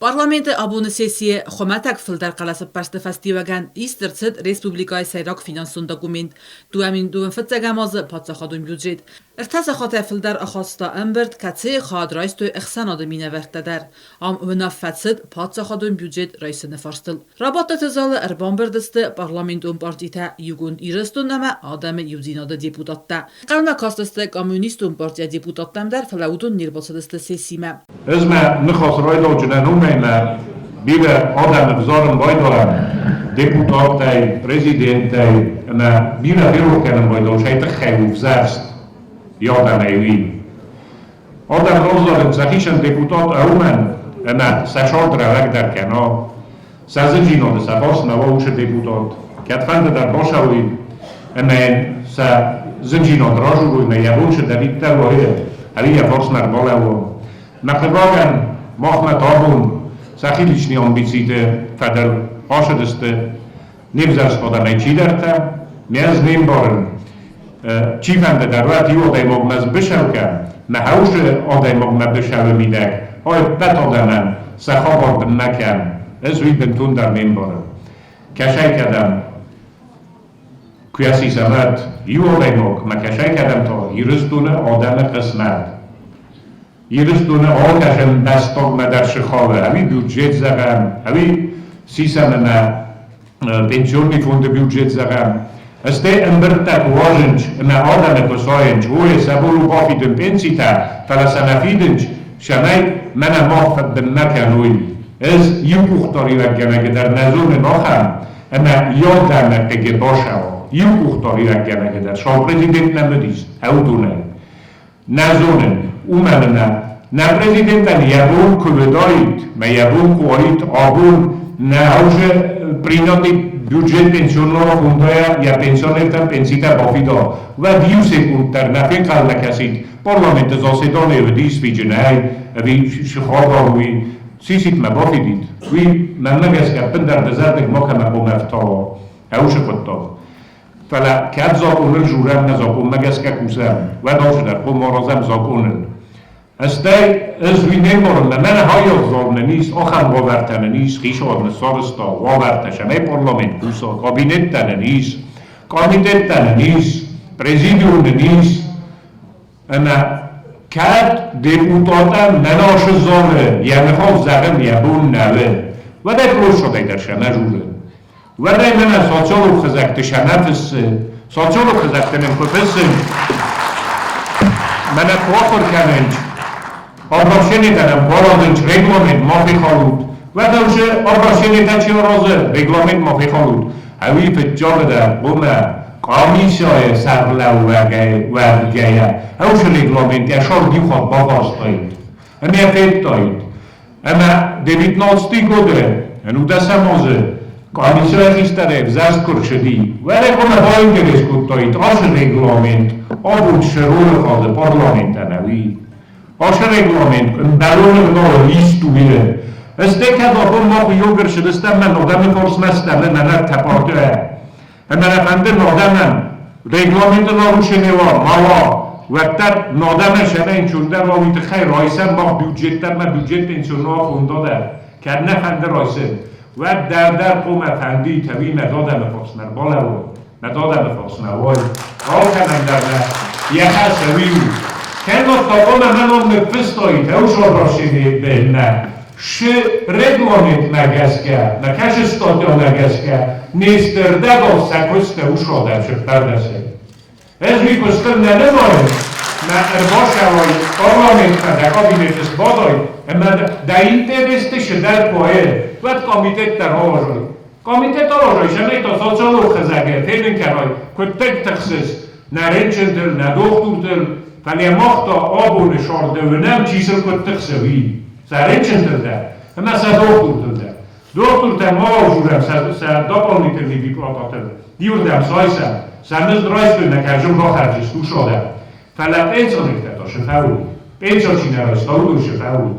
Parlamenti abunun sesiye xomatak filter qalası başta festivagan istertsid Respublikay Seyrak finansun dokument duamin duven fitzagamazı patsaxadun budjet. ارتساخات فلدر اخاستا امبرد کتی خاد رایست و اخساناد مینه وقتدر ام ونفتسد پاتساخادون بیوجت رایس نفرستل رابط تزال اربان بردست پارلمنتون پارتیتا یوگون ایرستون نما آدم یوزیناد دیپوتات تا قلنا کاستست کامونیستون پارتیا دیپوتاتم در فلاودون نیرباسدست سیسیمه ازم نخواست رایدو جنانون میمه بیره آدم بزارم رایدوام دیپوتاتای پرزیدنتای انا بیره بیرو کنم رایدو شایت خیوف زرست یادم ایوی آدم روز دارم سخیشن دیپوتات اومن انا سشار دروگ در کنار سازنجیناده سباس نواوش دیپوتات کتفند در باشوی انا سازنجیناد راجو روی نیابونش دوید تر وایه هلی یفارس نرماله و نقلباگن ماخنه تابون سخیلیشنی آمبیسیده فدر آشدسته نیبزرست آدم ایچی درته میز نیم بارن چیفنده در وقتی آدای مغمز بشو کن نه هوش آدای مغمز بشو میدک های بد آدمن سخا باردن نکن ازوی بنتون در نیم بارم کشای کدم کیاسی سمت یو آدای مغمز کشای کدم تا ایرستونه آدم قسمت ایرستونه آکشم دستان در شخاوه همی بیوجت زغم همی سیسمنه پنسیون میفونده بیوجت زغم استه امبرتا واجنج ما آدم کساینج هوی سبولو بافیدن پنسیتا فلسنفیدنج شمای من مافد بن نکنوی از یو پختاری وگنه که در نزون ناخم اما یادم که باشم یو پختاری وگنه که در شما پرزیدنت نمدیست او دونه نزونه اومدنه نه پرزیدنتن یبون کودایید ما یبون کوایید آبون نه هوش پریناتی بیوجت پنسیونلارا خوندایا یا پنسیونرتن پنسیتا بافیدا و دیو سکوند در نفی قل نکسید پارلامنت زاسدانه و دیس وی جنهای وی شخارا وی سیسیت ما بافیدید وی من نگست که پندر دزردک ما که مقوم افتا اوش خودتا فلا کد زاکونل جورم نزاکون مگست که کوسم و داشت در خود مارازم زاکونل استی از وی نمارم من های آزارنه نیست آخم واورتنه نیست خیش آدم سارستا واورتشه می پارلامنت بوسا کابینت تنه نیست کامیتت تنه نیست پرزیدیون نیست انا کد دیپوتاتم نناش زاره یعنی خواه زغم یبون نوه و دی پروش شده در شنه جوره و دی من ساچالو خزکت شنه فسه ساچالو خزکت نمکفسه من کافر کننج آبراشنیدنم بارادنچ رگلامنت مافی خالود و دوشه آبراشنیدن چی رازه رگلامنت مافی خالود هوی فجار در قومه قامیشای سرلو ورگیه هوش رگلامنت اشار دیو خواد باقاست دایید امی افید دایید اما دیوید ناستی گوده انو دست همازه قامیشای خیستره وزرست کرشدی و رگلامنت هایی گریز کود دایید آش رگلامنت آبود شرور خواده پارلامنت انوی آشه رگلامنت برون نوع لیست تو میره استه که داخل ما بیو برشدستم من آدم فرس مستم من تپارته من افنده نادمم رگلامنت ناروش نوار مالا وقتر نادمه شده این چونده راویت خیلی رایسم با بیوجتر من بیوجت پنسیون ها خونده در که نفنده رایسه و در قوم افندی توی مدادم فرس مرباله و مدادم فرس نوای آه کنم در یه خسوی کنو تاقام من هم نفستایید اوش آبراشینی بینه شه رگلامنت نگست کرد نکش استادیا نگست کرد نیسترده با سکست اوش آدم شد پردسه از می کستر ننماید نه ارباش هوای پارلامنت ندکا بینیتس باداید اما دا این تبسته شدر پایه وقت کامیتت در آواجای کامیتت آواجای شنه تا سالچالو خزگه تیلین کنای کتک تخصیص نه رنچندل نه دختورتل ولی ماختا آبو نشارده و نم چیزر کد تخصوی سرین چندر ده اما سا دکتور ده ما جورم سا داپال نیتر نیبی پراتاتر دیور دم سایسم سمز درایز بینه کجم را خرجیست تو شاده فلا پینسا نکته تا شفاوی پینسا چی نرایست دارو دو شفاوی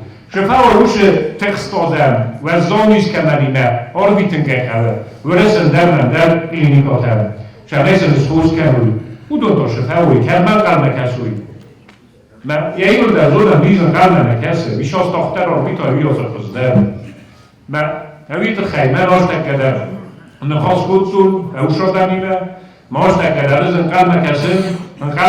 روش تخص دادم و زانیست که مرینه آرویتن که خواه و رسن در کلینیکاتم شنیسن سخوز کنوی او دو تا شفاوی کرمن قلمه کسوی یه اینو در زودم میزن قلمه نکسه بیشاست داختر آرمیتا ویازه خزده ما هویت خیلی من آشتک کدر نخواست خودتون او شدنیمه ما آشتک کدر از انقل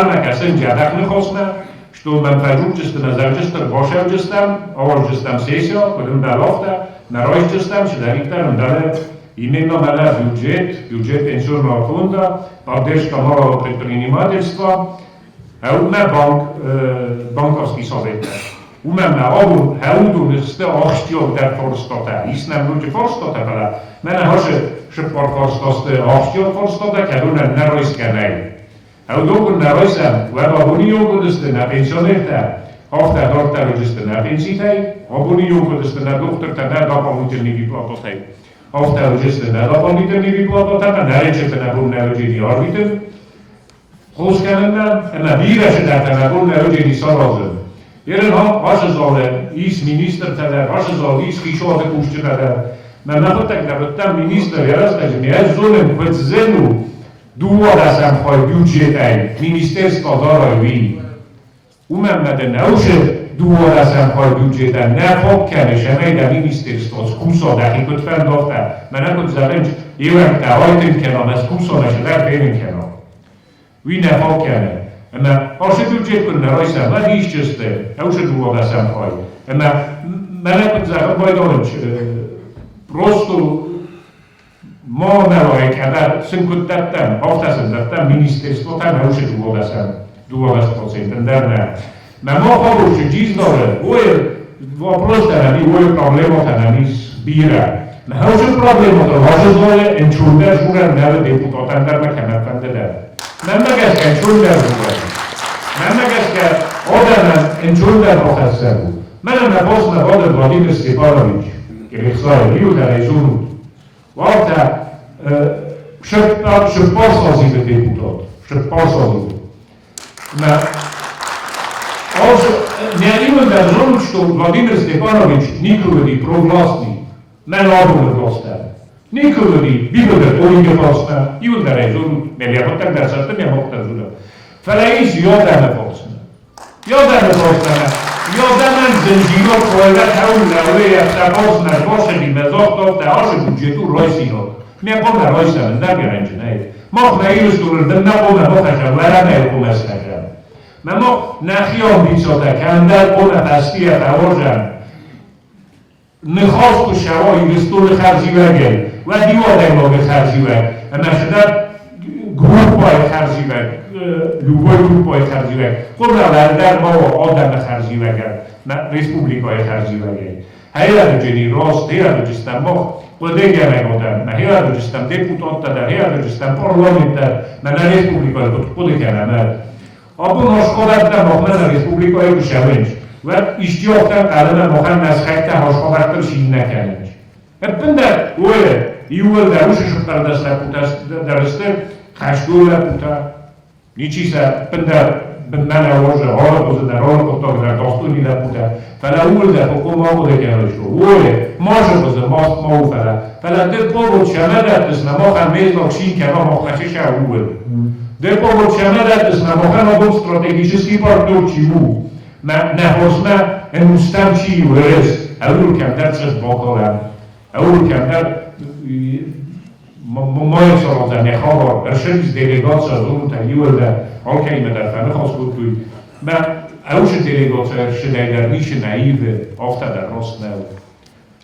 مکسن جدک نخواستم что من فجوب جستم از اوجستر باشم جستم آور جستم سیسیا کدوم دلافته نرایش جستم شدریکتر انداله именно на бюджет пенсионного фонда, поддержка малого предпринимательства, а у меня банковский совет. У меня обу хауду несте ахтиор der forstata. Иснам люди forstata бала. Мене хаше шепор forstaste ахтиор forstata, кадуна наройс канай. А удобно наройсам, ваба буни йогудесте на пенсионерта. Ахта дорта рожесте на пенситай, обуни йогудесте на докторта на дополнительный выплатотай. After just na doполнительный выплата, на рече на бум народжені орбитен, хосканна, на вираше на бум народжені сорозен. Ерен ваше зале, ис министр тада, ваше зале, ис хишоте кушче тада. На нахотак на там министр ярастаж, я золен пцзену, дуода сам хой бюджетай, министерство дорови. Умам на науше دوباره از خواهی بودجه در نفاق کنه شمایی در مینیسترستو از کوسا دقیقت فندافته من اکد زرنج یه وقت دعایتین کنام از کوسا نشده برین کنام وی نفاق کنه اما آشه بودجه کن نرایسم من دیش جسته اوشه دوباره از خواهی اما من اکد زرنج باید آنچ پروستو ما نرای کدر سنکت دادم هفته سن دادم مینیسترستو تن اوشه دوباره از پروسنتن در نه ما خواهوش چیز داره вопрос танами, проблема танами сбира. На хауше проблема то ваше золе энчурдер журен наве депутатан дар меканатан деде. Намагас энчурдер журен. Намагас одан энчурдер профессор. Мене напосна вода Владимир Степанович, Кирихсай, Юда Резунут. Варта шеппорсози депутат. Шеппорсози. Необходимо дожить, что Владимир Степанович никогда не провластный, не лабовый властный, никогда не бивает олиге властный, и он дарезун, мелиахот так дашат, не мог дожить. Фалаис йодана властный, йодана зенжирот коеват хаулаве, сапосна бошени мезохтов, та аше бюджету ройсино. Не помня ройсана, да гаранчинает. Мог на илюстуры, да на помня мохаша, варана елкумасаша. Мамо нахион бицота кандал она тастия таворжан. Нехосту шаво инвестуры харзивагел. Вадиода много харзиваг. Она шда группой харзиваг. Любой группой харзиваг. Куда лардар мао одана харзивага. На республикой харзивагел. Хайла джени рост, хайла джистам мох. Подега мегодан. На хайла джистам депутата, на хайла джистам парламента. На республикой подега мегодан. Абу ношходатта мохмана республикой гушавенч. و اشتیافتن قرار مخن از خیلی هاشخوابتر شین نکننج. بندر اوه ایوال دروشش در دست درسته خشدول پوتا نیچیسه بندر بندن آواز حال بوده در حال کتاب در داستونی لپوتا فلا اول در حکوم آبوده کنارشو اوه ماشه بوده ماست ماو فلا دل پا بود شمه در دست نماخن میزلاک شین کنار مخنشش اول دل پا بود شمه در دست نماخن آبود استراتیجیسکی پارتور چی بود نهاسمه اموستم چی ورس اول کمتر چست باکارم اول کمتر مایه سرازم نخواه ارشدیز دیلیگات سازون تا یول در حال که ایمه در فنه خواست بود توی من اوش دیلیگات ارشده در نیش نعیوه آفتا در راست نو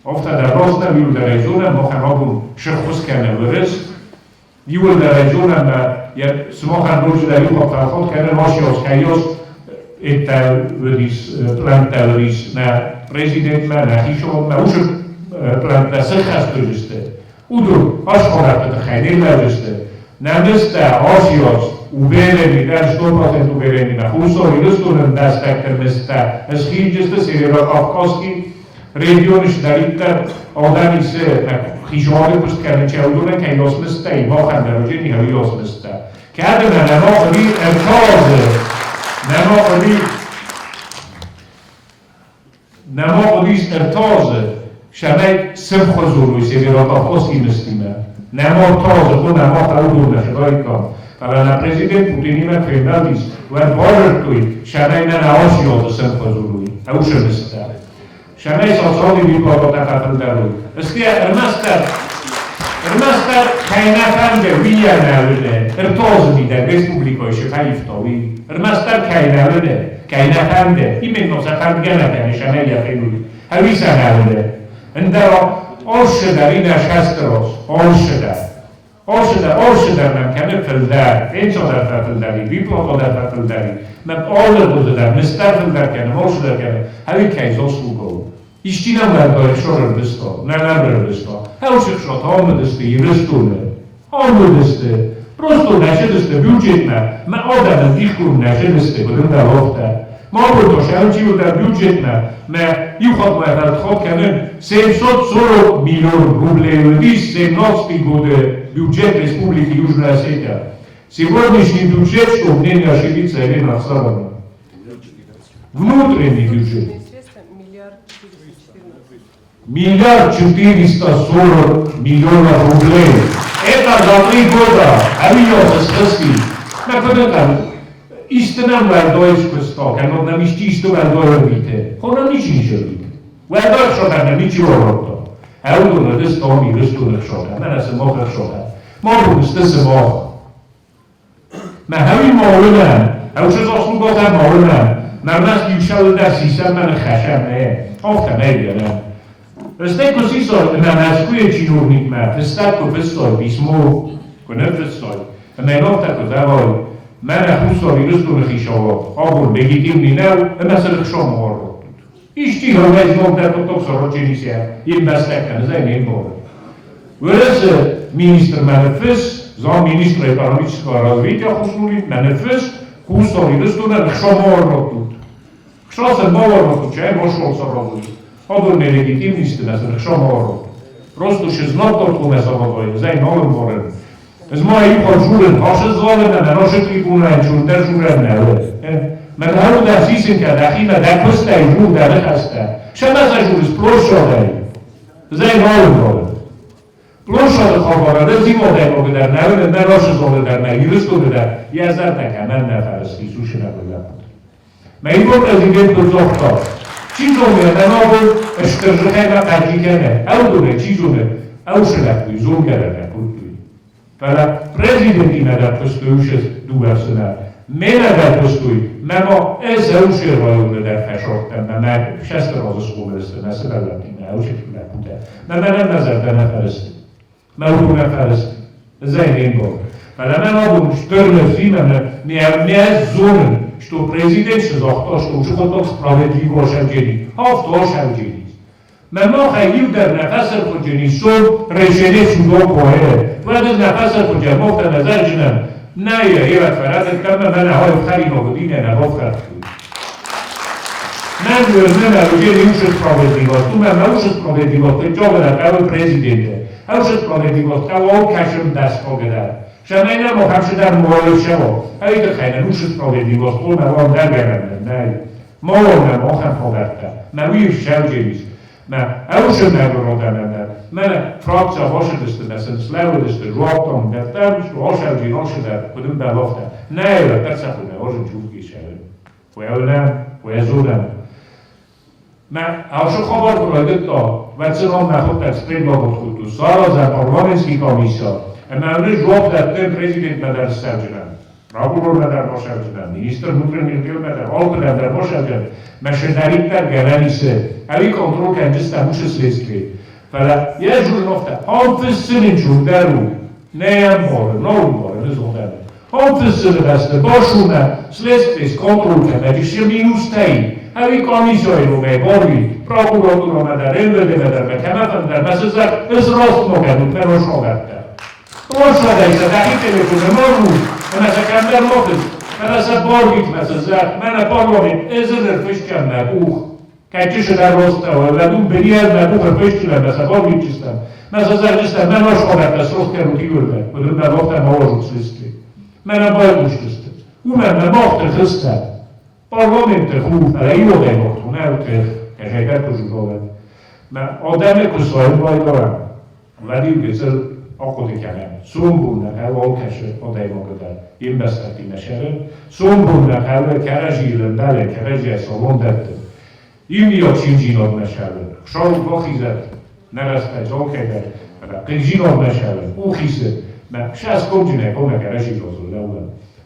آفتا در راست نو یول در ایزونم ما خنابون شخص کنه ورس یول در ایزونم سماخن روش در یول خواهد کنه ماشی از خیاس plantadoris na prezident na híšov na už planta srchastojiste. Udur, až hovorte to chajnilajiste. Na mesta Osios uvereni, dar 100% uvereni na Husov, ilustunem da spekter mesta. Schíđiste Severokavkazski region štarita odani se na híšovi pustkani čeudune, kaj jos mesta i mohan narodženi havi jos mesta. Kadena na nohri نما ارتازه شمای سبخ زوروی سیویراکافکاسکی مستیمه نما تازه خود نما تاودون نشدایی کام فلا نپرزیدنت پوتینیمه فیدالیس و بارر توی شمای ننهاشی آزه سبخ زوروی اوشه مسته شمای ساسانی بیپادا تفضل درود استی ارمستر کینفنده ویه نوله ارتاز میده رسپوبلیکای شفایفتاوی ارمستر کینفنده این منوزه فردگه نکنه شمای یفیلوی هویسه نوله اندرا آرشه این اشخص راست آرشه در ممکنه فلدر اینجا در فلدری بیپادا در فلدری من آل دوزه در مستر فلدر کنم آرشه در کنم هوی کیزا سوگو İşçinin verdiği şorar desta, neler verir desta. Her şey şat hamı desta, yürüstüne, hamı desta. Prosto neşe desta, büyücetme. Men adamın dişkurum neşe desta, budum da lafta. Ma burada şerçi da büyücetme. Men yukarı verdiği xat kenin 740 milyon ruble, dis 17 годы бюджет Республики Южная Осетия. Сегодняшний бюджет, что мне не ошибиться, Елена Оксановна. Внутренний бюджет. Миллиард 440 миллионов рублей. Это за 3 года. Авиосы схватили. На куда-то истинным владоечку сток, оно нам истинно владоебите. Оно ничего не делает. Владоеб что-то нам ничего робота. А он думает, это стоми, растут что-то. Она нас мог что-то. Могу стать мог. Мы having молодые. А уже заслуга за молодые. На нас дешевле да система на хашаме. Ofta meglio. Stai così na skuje činovník má, přestávku představ, písmo, nepředstav. Mé nota to dávali, mene húszovi röstúna chyšavo, abból legitimni nev, se röksom horrott. Isti hölvegy mondták, hogy tokszor rocsiniszja, én beszéltem, ez én volt. Выраз министр манифест, зам министра экономического развития хуснули, манифест, хусови рöstúna рöksom horrott. Что се говорно, чай мошол сразу. Odor nelegitimnosti nas rešamo. Prosto še znotno tko nas obavljajo, zdaj novim morem. Z moje juho žuren, naše zvolene, na naše tribune, čun ter žuren ne le. Men halu da sisinka, da hina, da kosta i žur, da nehasta. Še nas žur splošo daj. Zdaj novim morem. Plošo da khabara, da zimo da mogu da ne naše zvolene da ne, juristu da yazar da kamen ne farski, sušina da. Ma il presidente Zohta. چیزونه نمابل اشترجه و قدیگنه او دونه چیزونه او شلکوی زون گرده کلتوی فلا پرزیدنتی ندر پستویش دو برسنه منه در پستوی مما از اوشه رایونه در فشاقتن من شست رازش خوب رسته نسه بلدینه اوشه لکوته من نظر در نفرسته من او نفرسته زین این بار فلا من آبون شترنفی من میاد زونه что президент сказал, что уже готов справедливо шагели, а в то шагели. Мы можем на фасер поджени сом решение суда кое. Влади на фасер поджени мохта на заржина. Найя ева фарад кама мана хай хари ногодине на мохта. Нам вернена уже уже справедливо. Tu мы уже справедливо. Ты что говоришь, как президент? А уже справедливо. Как он кашем даст погадать. شماینا مخمشه در موالد شما هایی خیلی نوش سپاویدی باست اون موام در گرمه نه ما اون مخم پاورده نوی شو جیویز من اوشه نگران در من فراکسا باشه دسته مثل سلاو دسته روابطان دفتر بشت و آشه جیرانشه در کدوم بلافته نه ایره ترسه خونه آشه جوگی شده و اولم و ازولم من اوشه خبر برایده تا و چنان نخود در سپرین بابت خود تو سارا زن پارلمانسکی کامیسا Εμένα ζώπ δευτέ president με τα στέλναν. Ράγουλο με τα μοσέλναν. Minister внутренних дел με τα όλπε με τα μοσέλναν. Με шедаритта гаранисе. Али контрол кандиста муше следствие. Фала я журнофта. Он фессин журдару. Не амор, но не зондар. Он фессин дасте бошуна следствие с контрол кандиста. Ще минустай. Али комиссия ме борги. Прокуратура ме да ренде ме да ме каматан да масезак изрост могат перошогатта. Proszę dajcie, taki telefon, mogą, ona się kamer motyw, ona się borgit, ona się zak, ona parlament, ezer feszkam na buch, kaj się da rozstał, ale dum berier na buch feszkam, ona się borgit czystam, ona się zak czystam, ona się ona ta srostka rutiurwe, bo na lofta nałożył wszystkie, ona borgit czystam, ona na mochte chystam, parlament te chów, ale i odej mocht, ona te, kaj tak pożygowe, odemy ku swoim bajdoram, Vladimir Gecel, Akkor kellene. Szombulnak el, olkesse odajmogadat, investálni meseren. Szombulnak el, keresílen bele, keresje szalon dettem. Իմիոտ շինջինով նշալը, շոլ գոխիզը, նրաստա ջոքեդը, կնջինով նշալը, ուխիսը, շաս կոջին է, կոմ է կարաշի գոզուլավը,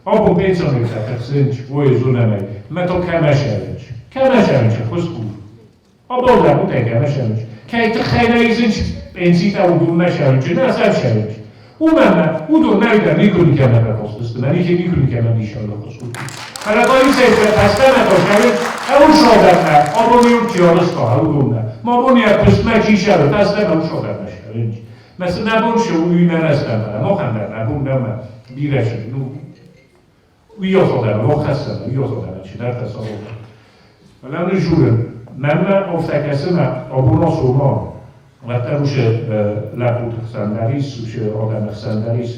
ապո պենսիոն է կատրսինչ, ոյ զունեմ է, մետո կամաշավինչ, խուսկուր, ապո դա ուտ է կամաշավինչ, կայտը խայնա իզինչ պենսիտա ուդում նաշավինչ, նասավշավինչ, ումենը, ուդում նայդա նիկրուն կամակա խոստստը, նարիք է նիկրուն կամա նիշալը խոսկուր, Հրատորից է պաստանը տոշավին, ու շոդարնա, ապոնիում չյորստո, հաուդումնա, մոբոնիա պստմա չիշարը, տաստանը ու շոդարնա շարինչ, Mesela ne bu şey uyuyan esnaflara, muhtemelen ne bu ne mi birleşir, uyuyor olanlar, muhtemelen uyuyor olanlar, çiğner de sonra. Ben de jurem, ben oftakasına abone olmam, hatta bu şey laput sandalis, bu şey adam sandalis,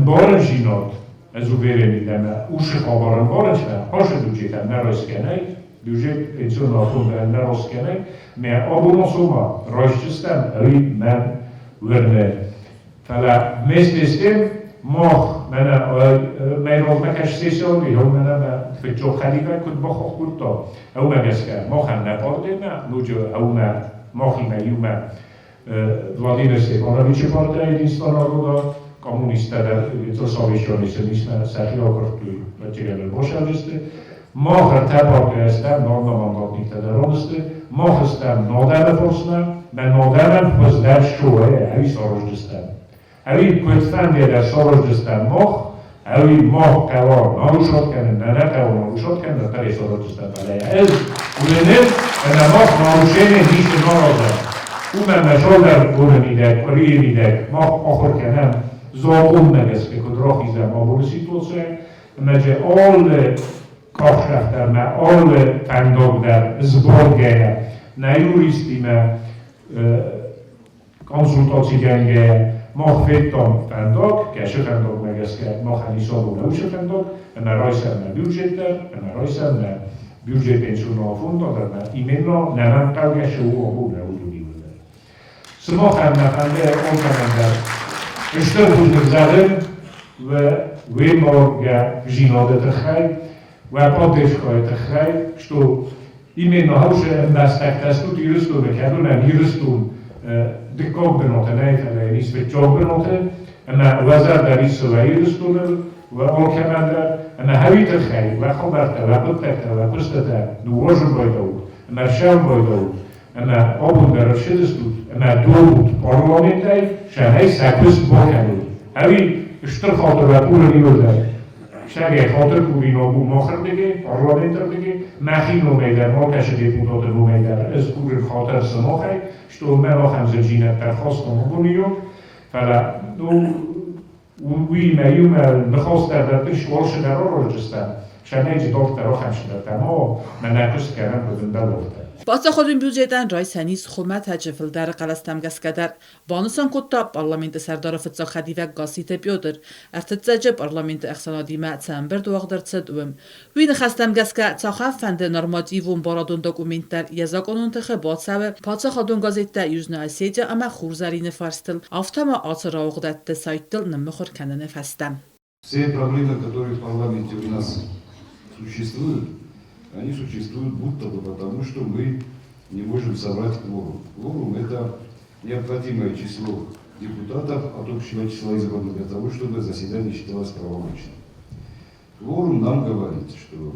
barajinot, az uvereni deme, uszy obaran barajna, hoşa budżetem na rozkenej, budżet pensjonatun na rozkenej, me abone olmam, rozczystem, men Verne. Fala mesdestem moch mijn rozmakash session die homena fitjo khalifa kud bokh kurto au magaska moch na pordena lujo au na mochina yuma Vladimir Stefanović partia jedinstva naroda komunista da to sovišoni se nismo sahli okrtu materijalne bošaviste moch ta partia sta normalno mandatnik tadaroniste moch sta nodana forsna من مادرم باز در شوه اوی ساروش دستم اوی کتفن در ساروش دستم اوی ماه قوار ناروشات کنه نه قوار ناروشات کنه در تری ساروش دستم بله از اوننم و ماه ناروشنه هیچ نارازم او من مشال در گونه میدک ولی میدک ماه آخر کنم زاقون نگست که کد را خیزم آبون سیتوسه مجه آل کافشخت در من آل فنداگ در زبارگه نیوریستی من konzultációgenge mag vettem fendok, késő fendok meg ezt kell mahani szabó leuső fendok, enne rajszerne budgeten, enne rajszerne budgetpensionen fonda, de imenna nem tagjása ó a hóna ududívőre. Szóval mahánna fende, onkamender, és több húznak zadem, ve morga zsinade techaj, ve padéskaj techaj, što Imenna hause embaszták tesztut, írsztónak nem írsztún dekobbenot, nejfele is vetjobbenoten, en a wazardar is a írsztónel, ve alkemender, en a haviterhely, ve habarte, ve pöttete, ve pöstete, du ozsubajdaut, en a sávbajdaut, en a abundar a sedesztut, en a dolgut parlamentei, se hely száközt bokelő. Havi strafalta ve púrani öldel. Шагай хотер курино бу мохрдеге, парламентдеге, махино мейдар, мокаш депутат бу мейдар, аз курин хотер самохай, что мы махам зажина перхостом бунио, фала уи меюм бхостер да приш ворше да рожестан. Шанейж доктор охамшда тамо, манакус карам будун далофта. Пацахадын бюджетан райсанис хумат хаджфил дар қаластам гаскадар бонусан кутта парламенті сардары фытса хадивак гаситы Пётр артыцаджы парламенті әхсанадима цамбір дуағдар цадуым. Вин хастам гаска цахав фанды нормативум барадун документтар язаконун тыхыбат савы пацахадын газетта южна осетия ама хурзарины фарстыл автома атыра оғдатты сайттыл ныммыхыр каныны фастам. Все проблемы, которые в парламенте у нас существуют, они существуют будто бы потому, что мы не можем собрать кворум. Кворум – это необходимое число депутатов от общего числа избранных для того, чтобы заседание считалось правомочным. Кворум нам говорит, что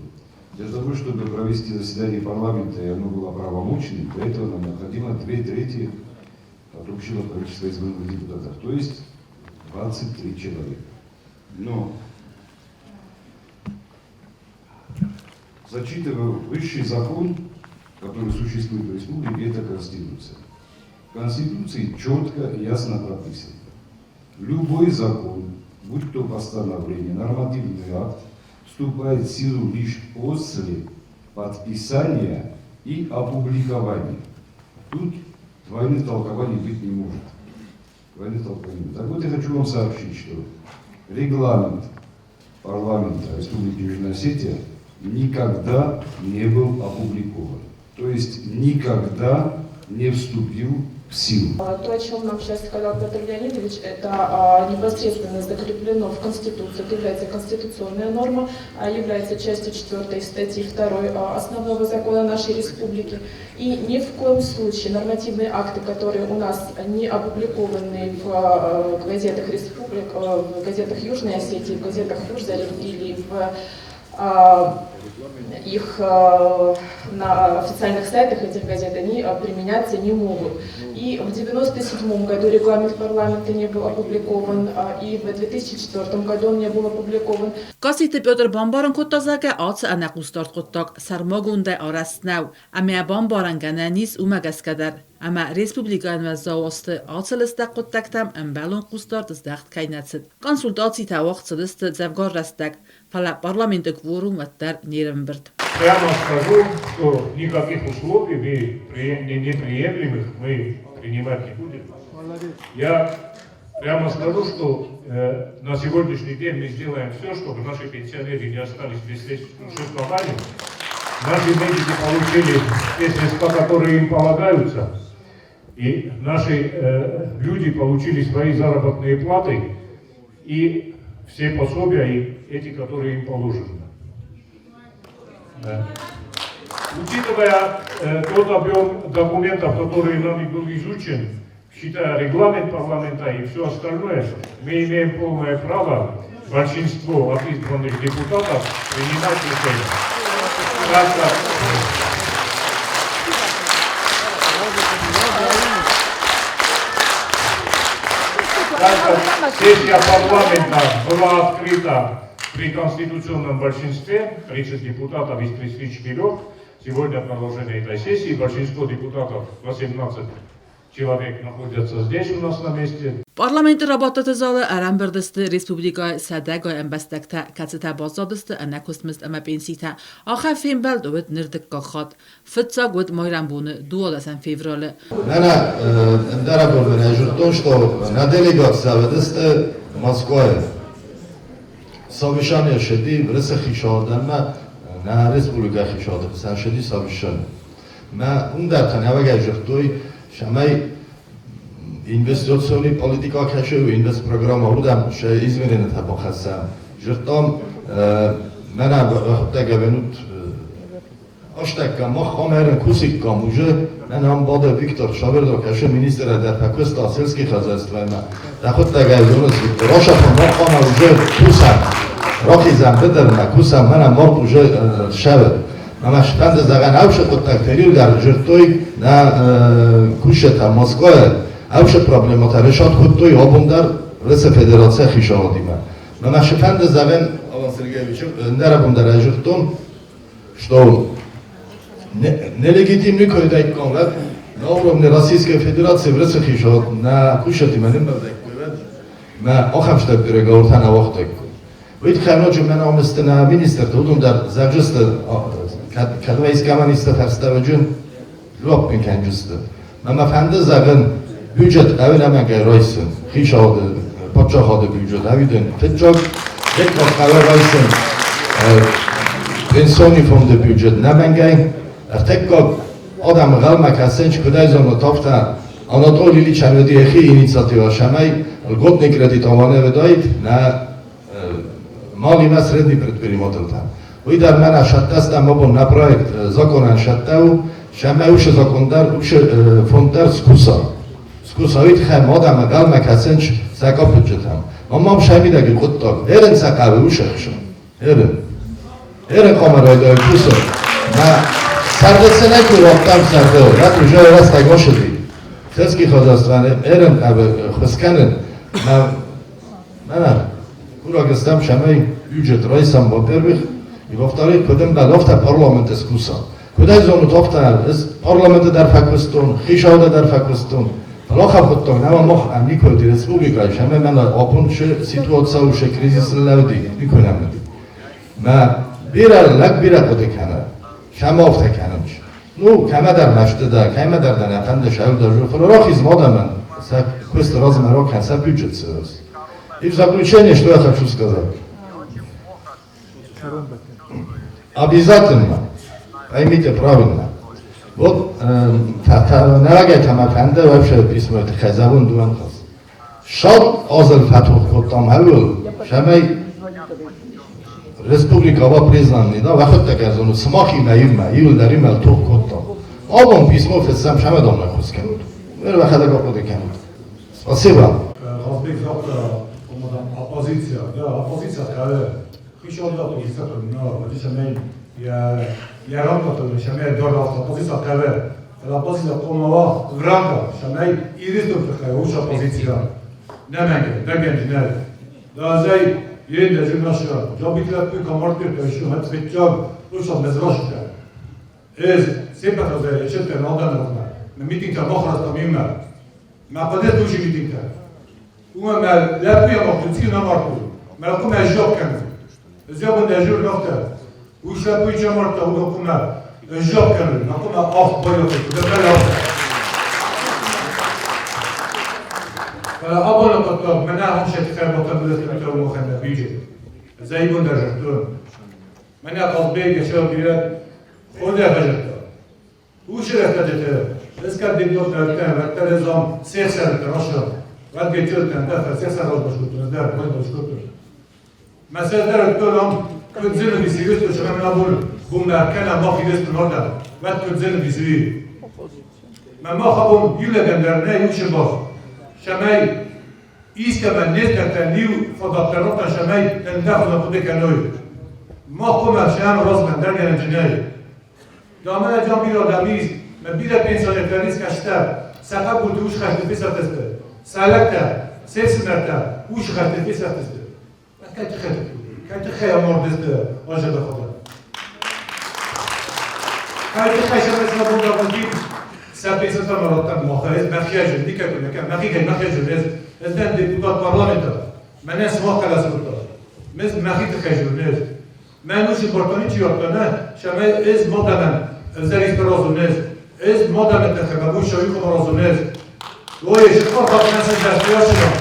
для того, чтобы провести заседание парламента и оно было правомочным, для этого нам необходимо 2/3 от общего количества избранных депутатов, то есть 23 человека. Но зачитывая высший закон, который существует в республике, это Конституция. В Конституции четко и ясно прописано. Любой закон, будь то постановление, нормативный акт, вступает в силу лишь после подписания и опубликования. Тут двойных толкований быть не может. Двойных толкований. Так вот я хочу вам сообщить, что регламент парламента Республики Южная Осетия никогда не был опубликован. То есть никогда не вступил в силу. То, о чем нам сейчас сказал Петр Леонидович, это непосредственно закреплено в Конституции, это является конституционная норма, является частью 4 статьи 2 основного закона нашей республики. И ни в коем случае нормативные акты, которые у нас не опубликованы в газетах республик, в газетах Южной Осетии, в газетах Южзарин или в их на официальных сайтах этих газет, они применяться не могут. И в 1997 году регламент парламента не был опубликован, и в 2004 году он не был опубликован. Կասիթը Պյոտր բամբարն կոտազակը ացը անակուստարտ կոտակ սարմոգունդը արասնավ, ամյա բամբարն գանանիս ու մագասկադար. Ama Respublikan ve zavastı atılıstak kuttaktam embelon kustart izdacht kaynatsid. Konsultacji tawaqtsilist zavgar rastak, fala парламенты кворум ваттар нервнберт. Прямо скажу, что никаких условий неприемлемых мы принимать не будем. Я прямо скажу, что на сегодняшний день мы сделаем все, чтобы наши пенсионеры не остались без существования. Наши медики получили те средства, которые им полагаются. И наши люди получили свои заработные платы и все пособия, и эти, которые им положены. Учитывая тот объем документов, который нами был изучен, считая регламент парламента и все остальное, мы имеем полное право, большинство от избранных депутатов, принимать решения. Сессия парламента была открыта при конституционном большинстве, 30 депутатов из 34. Сегодня продолжение этой сессии. Большинство депутатов, 18 человек, находятся здесь у нас на месте. Parlamenti rabattatı zalı Əranbırdısты Respublika Sədəqə əmbəstəkdə kəcətə bazadısты ənəkustmist əmə pensiytə. Axə fembel dövət nirdik qaxat. Fıtsa qod mayranbunu dualasən fevralı. Mənə darabol mənəcür то, что на делегация ведысты в Москве совещание шеди в Ресахи шадам на Республика Хишадам шеди совещание. Mən ундər tənəvəgəcür toy şəməy инвестиционный политика кашев инвест программа будам ше изменены табахасам жертам мана вахта гавенут аштак ма хамерен кусиккам уже мен ham бада Виктор Шабердо каше министра در Пакистан сельских хозяйств ма дахотта гавенут роша ма хама уже кусам рохизам бедерна кусам мана морт уже шавер мама шпанд заган авше хотта период дар жертой на кушета Москва Авше проблемата решат худтой обундар Ресе Федерация Хишавадима. Но наши фанды завен Алан Сергеевич нерабундар ажуртон, что нелегитимный койдайкон на уровне Российской Федерации в Ресе Хишавад на кушатима нембардайкон на охамштаб переговорта на вахтайкон. Вид ханочу мен аместена министр тудундар заджиста кадвайс каманиста фарставаджун лопин канджиста. Мама фанды завен Bücret evine gayraysın, hiç adı, patçak adı bücret eviden. Tecrüb, tekrar gayraysın, pensioni fondu bücret ne mengay. Tekrar adam gelmek asenç kudayzonu tafta Anadolu ili çemedi ehi inisiyativa şamay, godni kreditované vedayit na mali na sredni предпринимательta. Ujdar mena šattastam obon na projekt zakonan šattavu, šamay uše zakondar, uše fondar skusa. Скусовит хам адам галма касенч закопчетам. Мамам шамидаги гуттак. Эрен сакавы ушахшо. Эрен комарайдай кусо. На сардеценеку роптам сардео. Я уже раз так гошеди. Сельский хозяйстване эрен хусканен. На курагестам шамай бюджет райсам во-первых. И во-вторых, кодем балофта парламент скуса. Куда зону тофта парламент дар Пакистан, хишавда дар Пакистан. Лоха хотто нема мох Америкади республика шаме мен опун ше ситуация уше кризис лавди микунам. Ма бира лак бира кодекана. Шама офтаканч. Ну, камадар маштада, камадар дана фанд шавда жу флорохиз модаман. Сак questo размер канса бюджет сос. И в заключение, что я хочу сказать. Обязательно, поймите правильно, Вот навагай тамаканда вообще письмо это хазавун дуан хас. Шад азал фатух коттам хавул. Шамай республикава признанный, да, вахот так аз он смахи наимма, ил дарим ал тух коттам. Обон письмо фесам шама дом нахусканут. Мер вахада гоподе канут. Спасибо. Разбег завтра оппозиция, да, оппозиция каве. Хишон да оппозиция, но дишамей я рамка, шамей дорас оппозиция каве. Оппозиция комова в рамках, шамей иристов такая уж оппозиция. Немenge, дагенжнер. Да зай yerinde cümleşiyor. Jobikler bir kamartır taşıyor. Hadi fetçab, uçak mezraşta. Ez sepet azay, eşitler aldan olma. Mitingte mahras tamimler. Ma qadet uçi mitingte. Uma ma lapuya mahtuski namartu. Ma lakum ajab kan. Ziyabun ajur nokta. Uç lapuya jamarta u lakum ajab kan. Lakum af boyot. Debel af. فأبغى نقطة مناهم شتى مقابلة بتوع مخنا بيجي زي بندر جتون منا قلبي كشاب بيرد خدا فجرته وش رفتته بس كان دينيوت نرتين وقت النظام سياسة ترشح وقت جتلت ندافع سياسة راس بشكوت ندار كل بشكوت مثلا در الكلام كنت زين بيسيرت وشغل نقول قمنا كان ما في دست النهارده وقت كنت زين بيسير ما خبون يلا جندرنا يوشباخ شماي إيش كمان نقدر تنيو فضبطنا شماي ندخل نقطة كنوي ما قمنا شام راس من درجة الجناي دامنا جام بيرا داميز ما بيرا بينسان التنيس كشتر سقف بودوش خشت في ساتست سالكتا سيسمرتا وش خشت في ساتست كانت خير مردست أجد خدا كانت خير شمس نبودا بوديم سبعين سنة مرات مخالف مخيج ديك كنا كان مخيج از دن ديبوتات برلمانتا من اسمه كلا سلطة مز مخيج خيجونيز من وش برتاني تيوتنا شما از مدمن از رئيس برازونيز از مدمن تخبر وش شايخ برازونيز وای شکار خواهد نسل دستیار شدم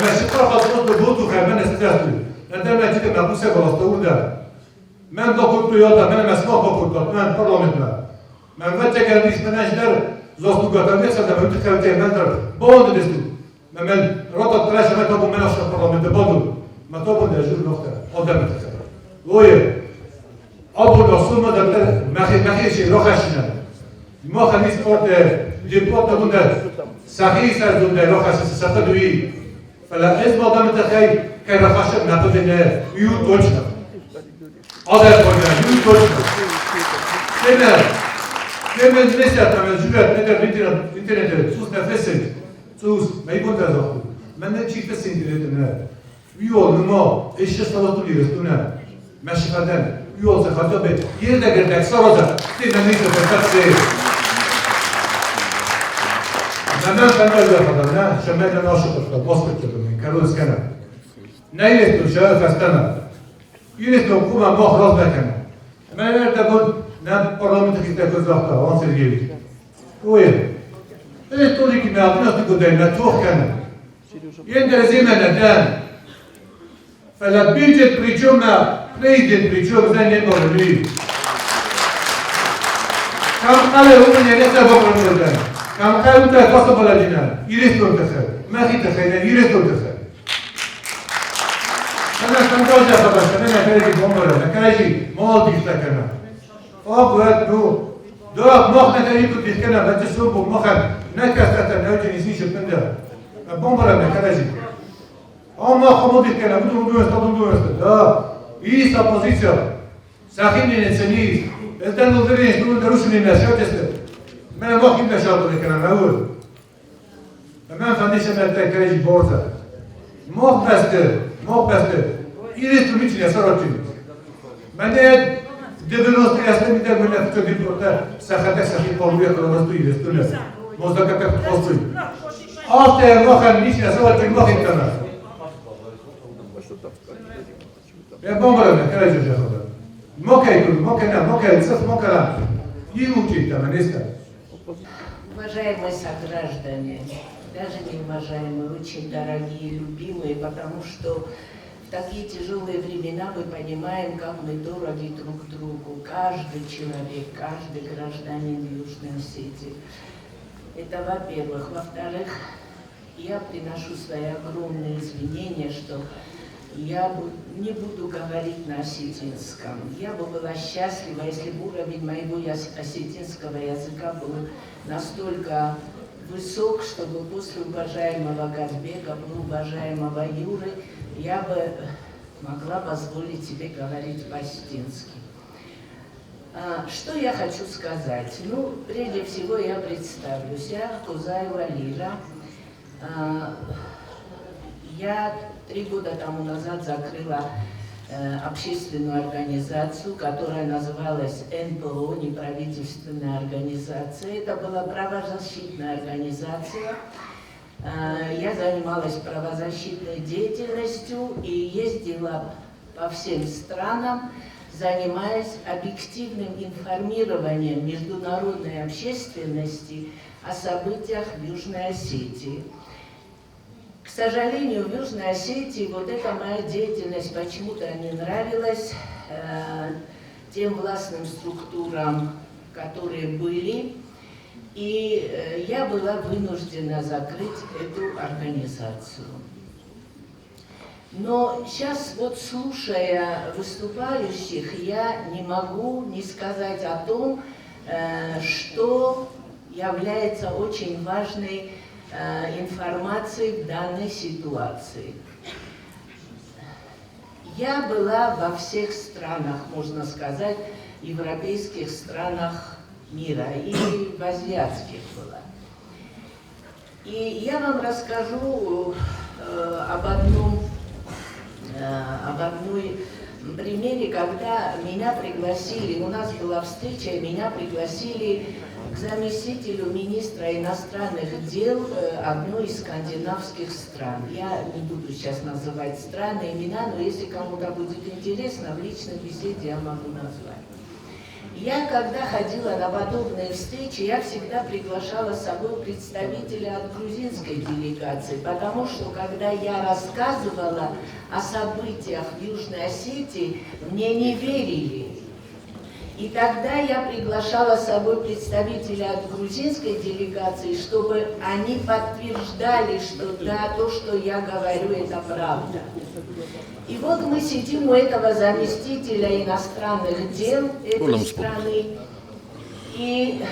من شکار خواهد بود تو خیمن استرسل ندارم نتیجه مقوسه براسته بودم من با کل تو یادم من مسماح با کل داد من پارلامنت من وقتی که نیست من اجدر زاستو گفتم نیست در وقتی خیلی من در باند دستو من رات تلاش من تابو من اشرف پارلامنت بادو من تابو درجور نقطه آدم تخبر وای آبو ناسون ما در مخیشی راخشینه ما خلیص پارت جبهات تبونده صحیح سرزونده راخش ستادوی فلا اسم آدم تخیل که راخش نبوده یود دوچنا آدم باید یود دوچنا Când nestea ta mea jurat neder internet sus nefesit sus mai bun da zaxtu men ne çifte internet ne yol numa eşya salatu lirasuna meşhaden yol zakata be yerde gerdek saraza sen ne de fakatse zaman ben de kadar ne şemeden aşıkta bastıkta ben karol skana ne yeto şaf astana yeto kuma mahraz bakana men nerede bu ne parlamento que está coisa lá, onde se vive. Oi. Estou aqui na altura do governo, na Turcana. E ainda dizem na Dan. Fala budget prichoma, president prichoma, nem nem por ali. Kam kale uma nessa boca no Dan. Kam kale uma coisa para a gente. Isto não está certo. Mas isto está certo, isto não está certo. Mas não pode já falar, não é aquele que bomba, não é aquele mal de estar cana. أبغى دو مخنا تاني كنت بيتكلم بس السوق مخن نكست نوجي نسيش بنده بومبرا مكانجي أما خمود بيتكلم بدو لا إيسا بوزيشن ساخين الإنسانية إذا نظرين يقولون دروسني الناس شو تست ما ما كنا شاطر الكلام أول ما فهمنيش أنا تكلم بورصة مو بس إيه تمشي يا سرطان من Девяносто я сами так меня в чёрный порта сахата сахи полуя кровостуй вестуля. Можно как постуй. Алте мохан ничего савать мохин кана. Я бомбарам, короче, же хода. Мокай, сас мокара. И учить там, аниста. Уважаемые сограждане, даже неуважаемые, очень дорогие, любимые, потому что в такие тяжелые времена мы понимаем, как мы дороги друг другу. Каждый человек, каждый гражданин Южной Осетии. Это во-первых. Во-вторых, я приношу свои огромные извинения, что я не буду говорить на осетинском. Я бы была счастлива, если бы уровень моего осетинского языка был настолько высок, чтобы после уважаемого Газбека, уважаемого Юры, я бы могла позволить себе говорить по-осетински. Что я хочу сказать? Ну, прежде всего я представлюсь. Я Кузаева Лира. Я 3 года тому назад закрыла общественную организацию, которая называлась НПО, неправительственная организация. Это была правозащитная организация. Я занималась правозащитной деятельностью и ездила по всем странам, занимаясь объективным информированием международной общественности о событиях в Южной Осетии. К сожалению, в Южной Осетии вот эта моя деятельность почему-то не нравилась тем властным структурам, которые были, и я была вынуждена закрыть эту организацию. Но сейчас, вот слушая выступающих, я не могу не сказать о том, что является очень важной информацией в данной ситуации. Я была во всех странах, можно сказать, европейских странах мира и в азиатских была. И я вам расскажу об одной примере, когда меня пригласили, у нас была встреча, меня пригласили к заместителю министра иностранных дел одной из скандинавских стран. Я не буду сейчас называть страны, имена, но если кому-то будет интересно, в личной беседе я могу назвать. Я, когда ходила на подобные встречи, я всегда приглашала с собой представителя от грузинской делегации, потому что, когда я рассказывала о событиях в Южной Осетии, мне не верили. И тогда я приглашала с собой представителя от грузинской делегации, чтобы они подтверждали, что да, то, что я говорю, это правда. И вот мы сидим у этого заместителя иностранных дел этой страны, и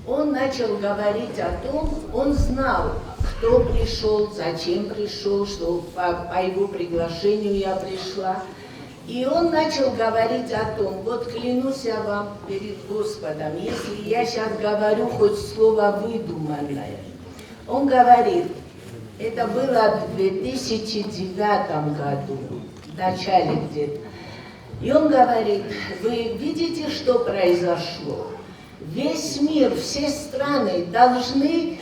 он начал говорить о том, он знал, кто пришел, зачем пришел, что по его приглашению я пришла. И он начал говорить о том, вот клянусь я вам перед Господом, если я сейчас говорю хоть слово выдуманное, он говорит, это было в 2009 году, в начале где-то. И он говорит, вы видите, что произошло? Весь мир, все страны должны,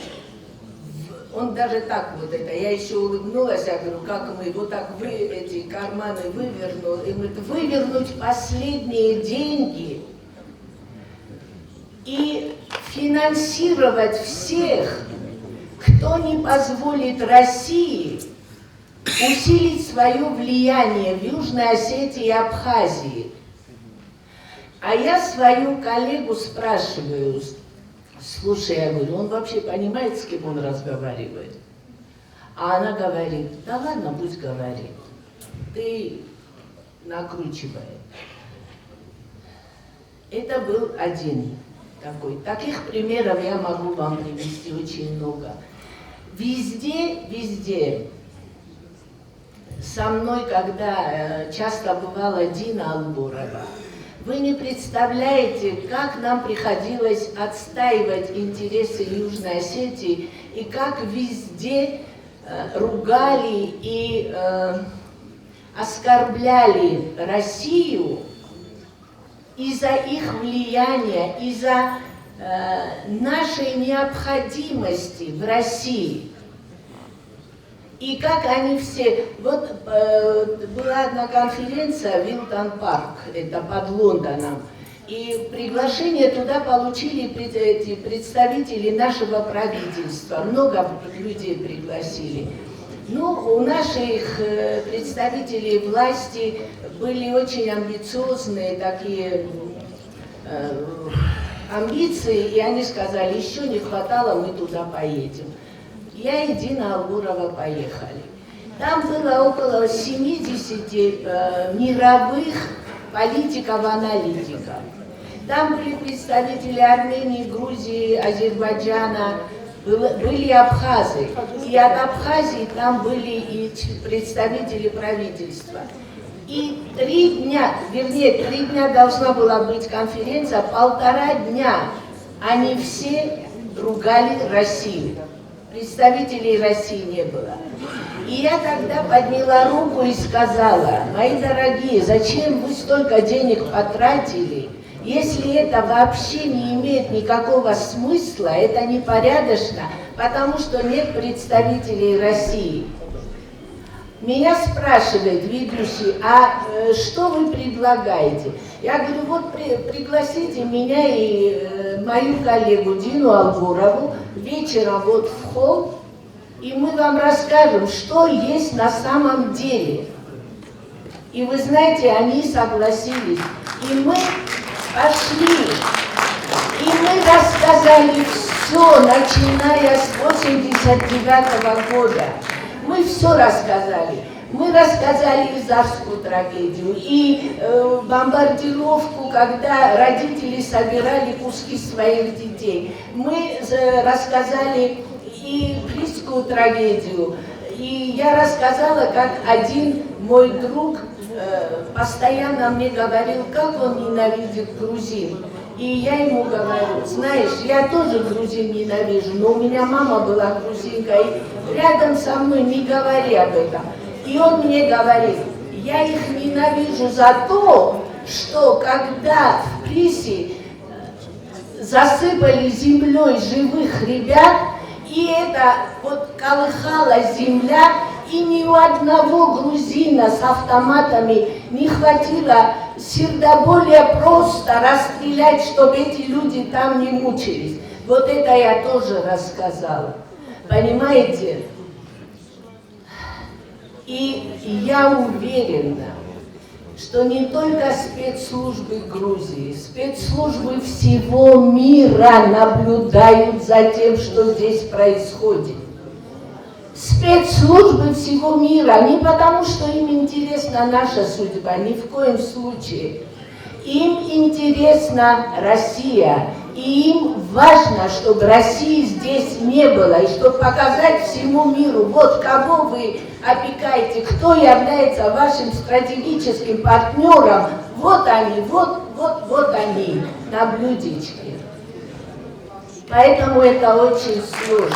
он даже так вот это, я еще улыбнулась, я говорю, как мы, вот так вы эти карманы вывернули, вывернуть последние деньги и финансировать всех, кто не позволит России усилить свое влияние в Южной Осетии и Абхазии. А я свою коллегу спрашиваю, слушай, я говорю, он вообще понимает, с кем он разговаривает? А она говорит, да ладно, пусть говорит, ты накручивай. Это был один такой. Таких примеров я могу вам привести очень много. Везде со мной, когда часто бывала Дина Албурова, вы не представляете, как нам приходилось отстаивать интересы Южной Осетии и как везде ругали и оскорбляли Россию из-за их влияния, из-за нашей необходимости в России. И как они все... Вот была одна конференция в Вилтон Парк, это под Лондоном, и приглашение туда получили эти представители нашего правительства, много людей пригласили. Ну, у наших представителей власти были очень амбициозные такие амбиции, и они сказали, еще не хватало, мы туда поедем. Я и Дина Алгурова поехали. Там было около 70 мировых политиков-аналитиков. Там были представители Армении, Грузии, Азербайджана, были абхазы. И от Абхазии там были и представители правительства. И 3 дня, вернее, 3 дня должна была быть конференция, 1,5 дня они все ругали Россию. Представителей России не было. И я тогда подняла руку и сказала, мои дорогие, зачем вы столько денег потратили, если это вообще не имеет никакого смысла, это непорядочно, потому что нет представителей России. Меня спрашивает ведущий, а что вы предлагаете? Я говорю, вот пригласите меня и мою коллегу Дину Алгурову вечером вот в холл, и мы вам расскажем, что есть на самом деле. И вы знаете, они согласились. И мы пошли, и мы рассказали все, начиная с 1989 года. Мы все рассказали. Мы рассказали Изарскую трагедию и бомбардировку, когда родители собирали куски своих детей. Мы рассказали и Крымскую трагедию. И я рассказала, как один мой друг постоянно мне говорил, как он ненавидит грузин. И я ему говорю, знаешь, я тоже грузин ненавижу, но у меня мама была грузинка, и рядом со мной не говори об этом. И он мне говорит, я их ненавижу за то, что когда в Крисе засыпали землей живых ребят, и это вот колыхалась земля, и ни у одного грузина с автоматами не хватило сердоболия просто расстрелять, чтобы эти люди там не мучились. Вот это я тоже рассказала. Понимаете? И я уверена, что не только спецслужбы Грузии, спецслужбы всего мира наблюдают за тем, что здесь происходит. Спецслужбы всего мира, не потому, что им интересна наша судьба, ни в коем случае. Им интересна Россия, и им важно, чтобы России здесь не было, и чтобы показать всему миру, вот кого вы опекаете, кто является вашим стратегическим партнером, вот они, вот они на блюдечке. Поэтому это очень сложно.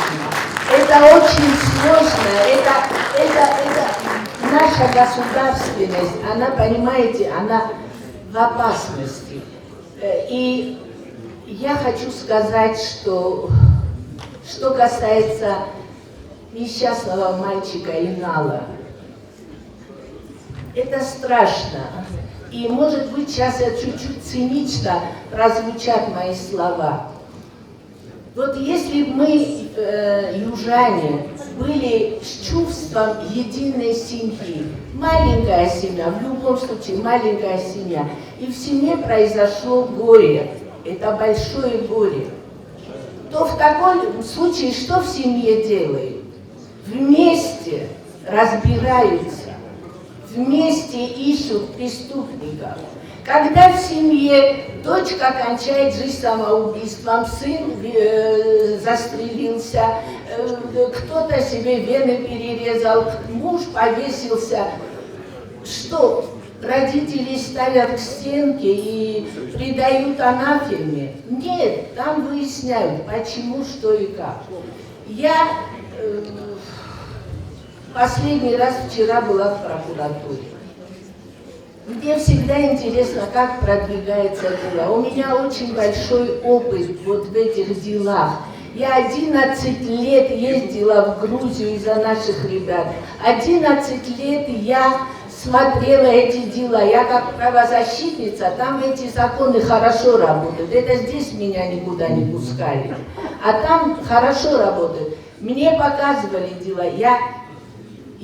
Это очень сложно. Это наша государственность, она, понимаете, она в опасности. И я хочу сказать, что касается несчастного мальчика Инала, это страшно. И, может быть, сейчас я чуть-чуть цинично прозвучат мои слова. Вот если бы мы, южане, были с чувством единой семьи, маленькая семья, в любом случае маленькая семья, и в семье произошло горе, это большое горе, то в таком случае что в семье делают? Вместе разбираются, вместе ищут преступников. Когда в семье дочка кончает жизнь самоубийством, сын застрелился, кто-то себе вены перерезал, муж повесился, что родители ставят к стенке и предают анафеме? Нет, там выясняют, почему, что и как. Я последний раз вчера была в прокуратуре. Мне всегда интересно, как продвигается дело. У меня очень большой опыт вот в этих делах. Я 11 лет ездила в Грузию из-за наших ребят. 11 лет я смотрела эти дела. Я как правозащитница, там эти законы хорошо работают. Это здесь меня никуда не пускали. А там хорошо работают. Мне показывали дела. Я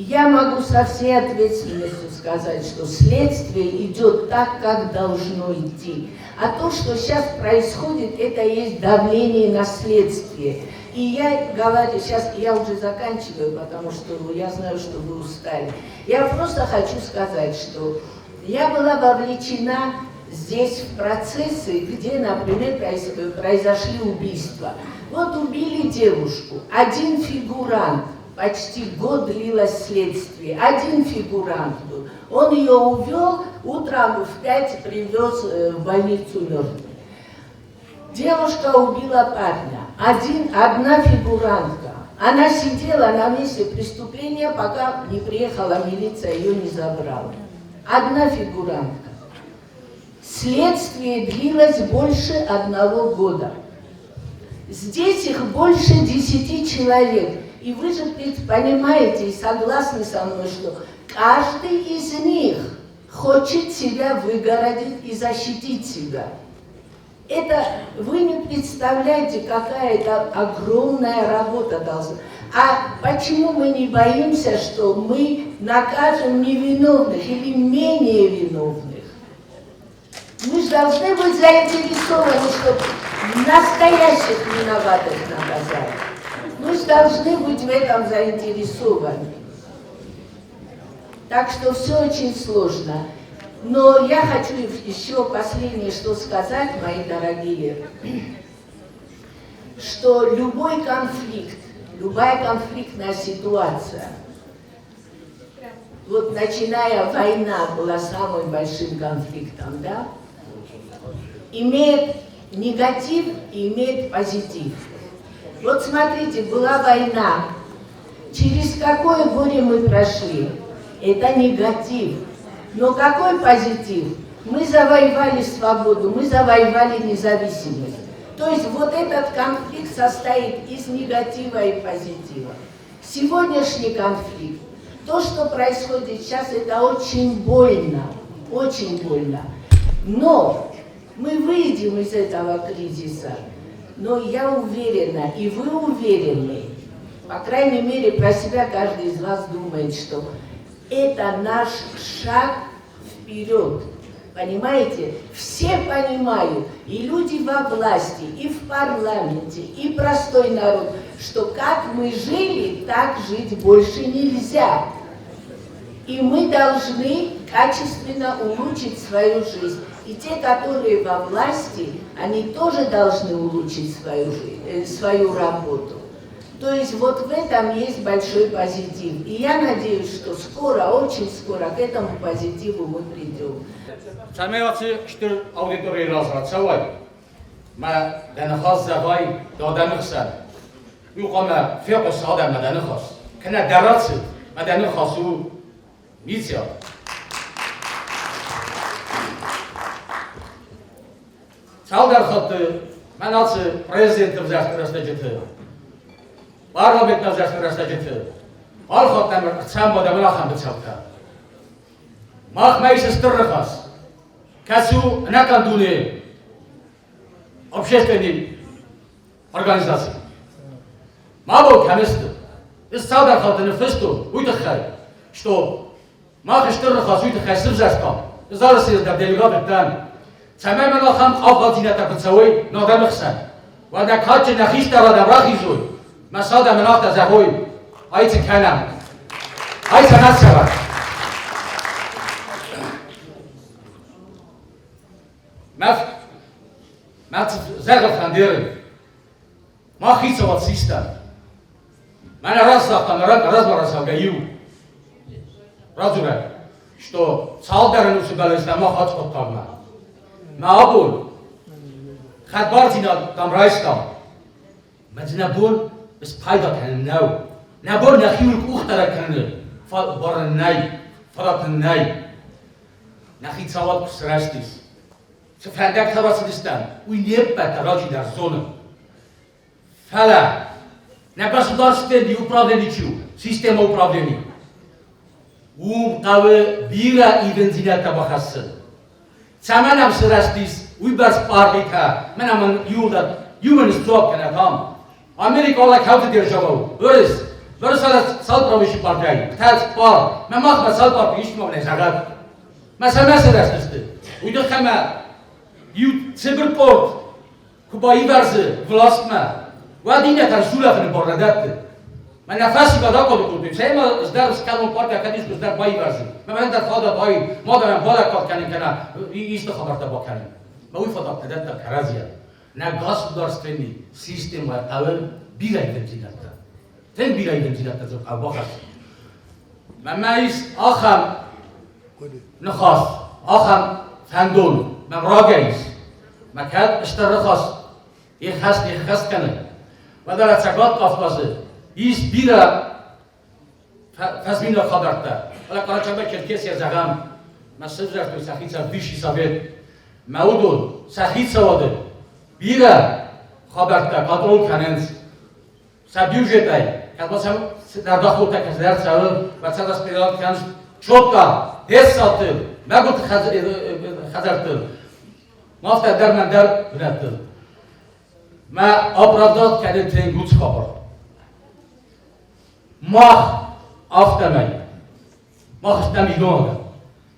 Я могу со всей ответственностью сказать, что следствие идет так, как должно идти. А то, что сейчас происходит, это есть давление на следствие. И я говорю, сейчас я уже заканчиваю, потому что я знаю, что вы устали. Я просто хочу сказать, что я была вовлечена здесь в процессы, где, например, произошли убийства. Вот убили девушку, один фигурант. Почти год длилось следствие. Один фигурант был. Он ее увел, утром в 5 привез в больницу мертвой. Девушка убила парня. Одна фигурантка. Она сидела на месте преступления, пока не приехала милиция, ее не забрала. Одна фигурантка. Следствие длилось больше 1 года. Здесь их больше 10 человек. И вы же понимаете и согласны со мной, что каждый из них хочет себя выгородить и защитить себя. Это вы не представляете, какая это огромная работа должна. А почему мы не боимся, что мы накажем невиновных или менее виновных? Мы же должны быть заинтересованы, чтобы настоящих виноватых наказать. Мы же должны быть в этом заинтересованы. Так что все очень сложно. Но я хочу еще последнее что сказать, мои дорогие, что любой конфликт, любая конфликтная ситуация, вот начиная война была самым большим конфликтом, да, имеет негатив и имеет позитив. Вот смотрите, была война. Через какое горе мы прошли? Это негатив. Но какой позитив? Мы завоевали свободу, мы завоевали независимость. То есть вот этот конфликт состоит из негатива и позитива. Сегодняшний конфликт, то, что происходит сейчас, это очень больно. Очень больно. Но мы выйдем из этого кризиса. Но я уверена, и вы уверены, по крайней мере, про себя каждый из вас думает, что это наш шаг вперед. Понимаете? Все понимают, и люди во власти, и в парламенте, и простой народ, что как мы жили, так жить больше нельзя. И мы должны качественно улучшить свою жизнь. И те, которые во власти, они тоже должны улучшить свою работу. То есть вот в этом есть большой позитив. И я надеюсь, что скоро, очень скоро к этому позитиву мы придем. Самеяци штыр аудитории разрацавай. Ма данахаз завай дадамхсан. Юқама фиқс адам данахаз. Кана дараци маданахазу митя. Салдар хатты манаци президент взяхтырастажиты. Парламент взяхтырастажиты. Алхаттамыр самбада млахан бицавта. Махмайс стырхас. Касу накандуне общественной организации. Мабо каместы. Из салдар хатты фесту уйдахай, что мах стырхас уйдахай сывзастам. Зараз из делегат там. Самай млахан авгазината бицавой надамхсан. Вада каче нахистара дамрахизой. Масада млахта захой. Айцы канам. Айцы насава. Мат загав хандеры. Махица вот систа. Mana разлахтан размарасал гаю. Разура, что салдарен усугалес нама хатхоттарна. Маабул. Хадбартина там райстам. Мазнабул бис пайда каннау. Набул нахиул ухтара каннер. Барнай, фаратнай. Нахит сават кусрастис. Сфандак табасидистан. Уйнеппа тараджи дар зона. Фала. На государственный управленческую систему управления. Тавы бира и бензина табахасы. Саманам срастис уйбас парбика. Менаман юлда юман строп канатам. Америка ола кавты державу. Өрес برسالة سال پرویشی پارتیایی تاز پار من ماخ سال پارتی ایش ما نشاید مثلا است ویدو خما یو سیبرپورت کبایی ورزه ولاستما و دینه ترسوله فن باردات من نفسی بدا کردیم سه ما از در سکالون پارتی اکادیش از در بایی ورزه من در فادا بایی ما دارم بالا کار کنیم کنه ایست خبرت با کنیم ما وی فدا کدت در کرازیه نه گاسپدارستنی سیستم و اول بیرای دنجیلت ten بیرای دنجیلت از ابا خاص من مایست آخام نخواست آخام فندون من راگیس مکد اشتر خاص یک خاص کنه و در اتساقات قافبازه ایست بیرا فزمین را خبرته ولی کارا چند کسی از اقام مسئله توی سخیت بیشی ثابت مودون سخیت سواده بیرا خبرته کاترول کننز سبیوجتای که مثلا در داخل تکس در سال و چند از پیدات کنز چوبتا هست ساتل مگوت خزرتل مافت در من در بنتل ما оправдать کردن تنگوت خبر ما افتمای ما خستم ایلوه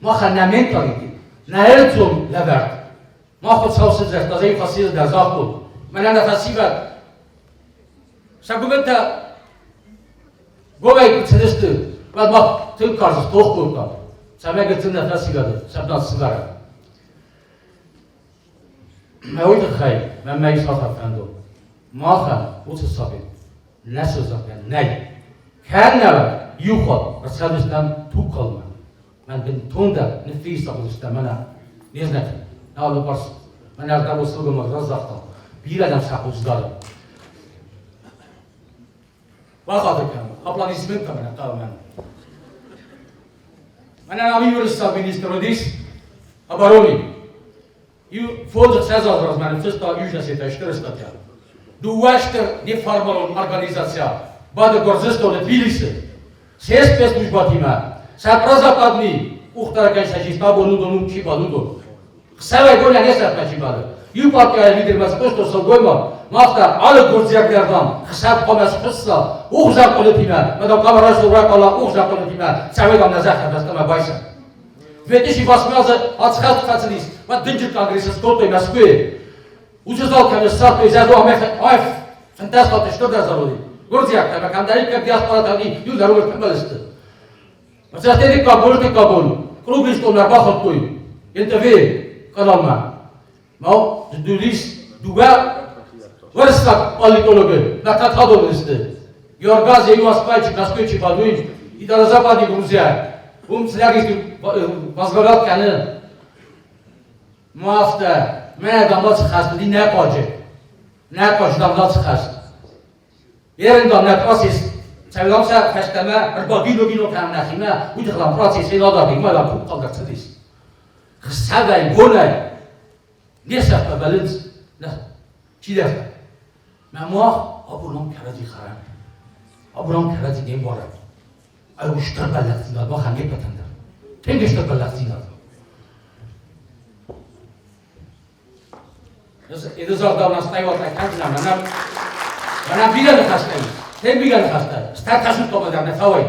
ما خنمین تاریدی نهرتون لبرد ما خود سوسه زرتازه فاسیل در زاق بود من نفسی بد سگومنتا گوهی کتنسته و ما تل کارزش توخ بودم سمه گتن نفسی بده سبنات سبره موید خیلی من میش خواهد کندم ما خواهد اوت ثابت نسوزم نه کار نبود یو خود رسالتم تو کلم من بین تونده نفیس آموزشتم من نیز نکن نه حالا برس من از در وصل مغرض داشتم بیردم سخوز دارم و خاطر کنم اپلانیسمنت من قال من نامی ورسال ministrodis обороны и фонд сразу раз манифеста южная сетя 400 тя дуашта неформална организация бада горзесто на Тбилиси сес спецслужба тима сапразападни ухтаркан шашиста болудону ки болудо савай голя не сапачи бада ю партия лидер масто согойма мафта ала горзиякдардан хисаб қомас қисса ухза қолитима мада камараш ура қала ухза қолитима савайгам назахат астама байса 2008 отсхат фацилис ва динжит конгресс скоттой Москве участвовал комиссар из Азова Аф фантастика что да зароди горзияк та камдари как диаспора тани ю зарур камалисты масатери кабул клуб что на бахот той НТВ каналма мау дулис дуга вырастак политологи на катадолисты Георгаз и Москвачи Москвичи бадуин и до западной Грузии слягистый возглавлял каны мафта меня дамлат схаст ди не поже дамлат схаст ерен дамлат процесс цавламса хастама арбагилогино камнахима удхлам процесс иладаги мала пукталдак цадис хсавай гонай несафа баланс на чидах мамох абулам каради харам абулам каради дембора اوشتر بلدتینا با خنگه پتندر تنگشتر بلدتینا ادازار داون استای وقت کنم منم بیگه نخستم تن بیگه نخستم استاد تاسو تو بدم نفوی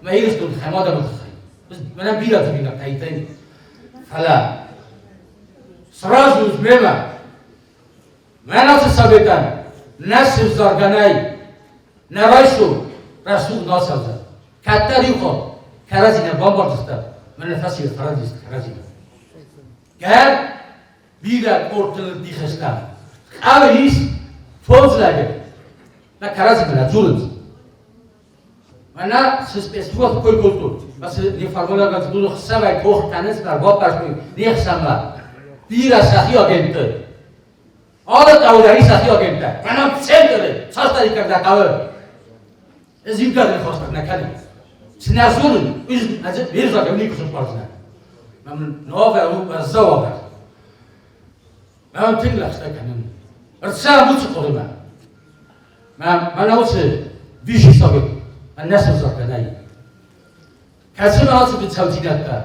ما هیرستون خماده متخی منم بیگه تو بیگه تایتن حالا سراز مما من از ثابتن نسل زارگانای نرایشو رسول ناسازه کاتر یوخو کرازینه بامباردسته من نفسی فرادیست کرازینه گر بیرد ارتل دیخستم اولیس فوز لگه نه کرازینه زولت من نه سپیسوات کوی کلتور مثل نیفرمالا گذدون خسوی کوخ کنس در باب پشمی نیخسمه بیرد سخی آگنده آلت اولایی سخی آگنده منم سل داره ساستاری کرده قوه از این کار نخواستم نکنیم سنازون از بیرزا کمی کشم پارزنه من نوافه او از زوافه من تنگلخشته کنم ارتسا موچ قرمه من اوچ بیشی ساگه من نسل زاکه نایی کسی من اوچ بچوزینت ده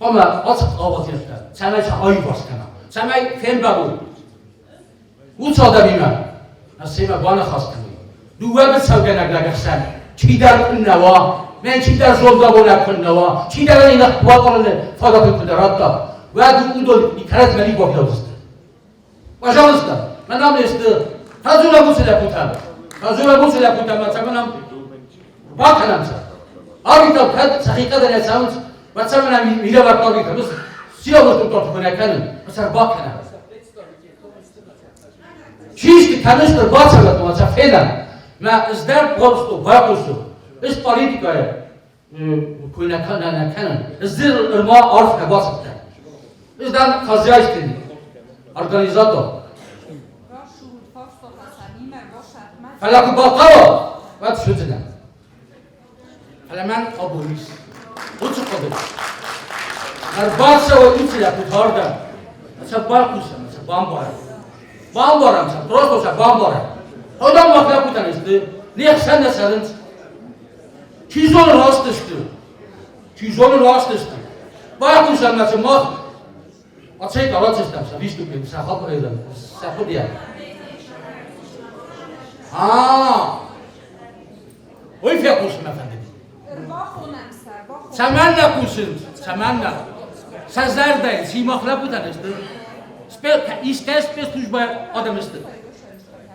اما اوچ قاواتینت ده سمای چه آیی باز کنم سمای فیلم بگو اوچ آدمی من سیما بانه خواست کنم دوه بچوگه نگلگه سن چی در کننوا من چی در زودا بوده کننوا چی در این قوا کننده فقط کدرات تا و اون دو نیکرت ملی گفته است باشه من نام است تازولا بوسه لپوتام تازولا بوسه لپوتام مثلا با کنم سر آبی تا کد سخیقه در نسامت مثلا میله وقتی که بس سیاه وقت تو کنه کنن مثلا با کنم چیزی که کنش در باز شود مثلا فعلا ما از در پرستو باقوسو از پالیتیکای کوی نکنن از در ما عرف که باز کرد از در فضایش کنی ارگانیزاتور فلا که باقوا وقت شدنم فلا من آبوریس خود چه قدر در باز شود این چیزا کتاردم مثلا باقوسم مثلا بام بارم مثلا درست باشه بام بارم آدم وقتی بودن است نیک سند سرند چیزون راست است چیزون راست است باقوسم مثلا ما آتشی کارات استم مثلا ویستو که سخاب ایدم سخود دیم وی فکر کنم افندی سامان نکوشند سامان نه سازدار سی مخلب بودن است ایستش پیش باید آدم است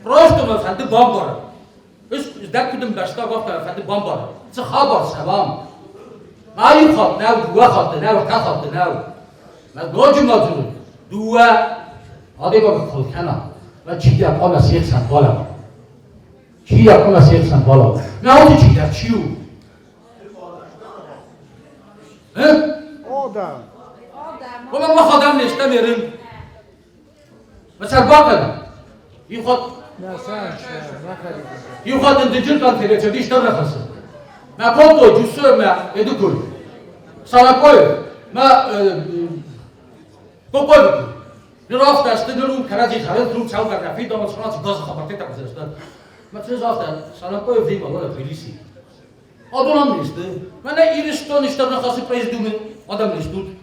راست ما فهمید بام باره است در کدوم داشته گفته فهمید بام باره چه خبر سلام مایی خواهد نه دو خواهد نه تا خواهد نه من دوجی ماجور دو آدم با خود کنه و چی در قام از یک سن بالا چی در قام از یک سن بالا نه اون چی در چیو آدم و من ما خودم نشته میرم مثلا باقی این خود این خود اندیجن کن تیره چندیش در نخسته من پوتو جوسو من ادو کوی سالا کوی من کوی بکن نرافت است نرون کراجی خرد روم چاو کرد رفید دامت شما چی گاز خبرتی تا کسی است من چیز رافت سالا کوی ویم آوره پلیسی آدم نیسته من نه ایرشتون اشتر نخواست پریز دومن آدم نیستود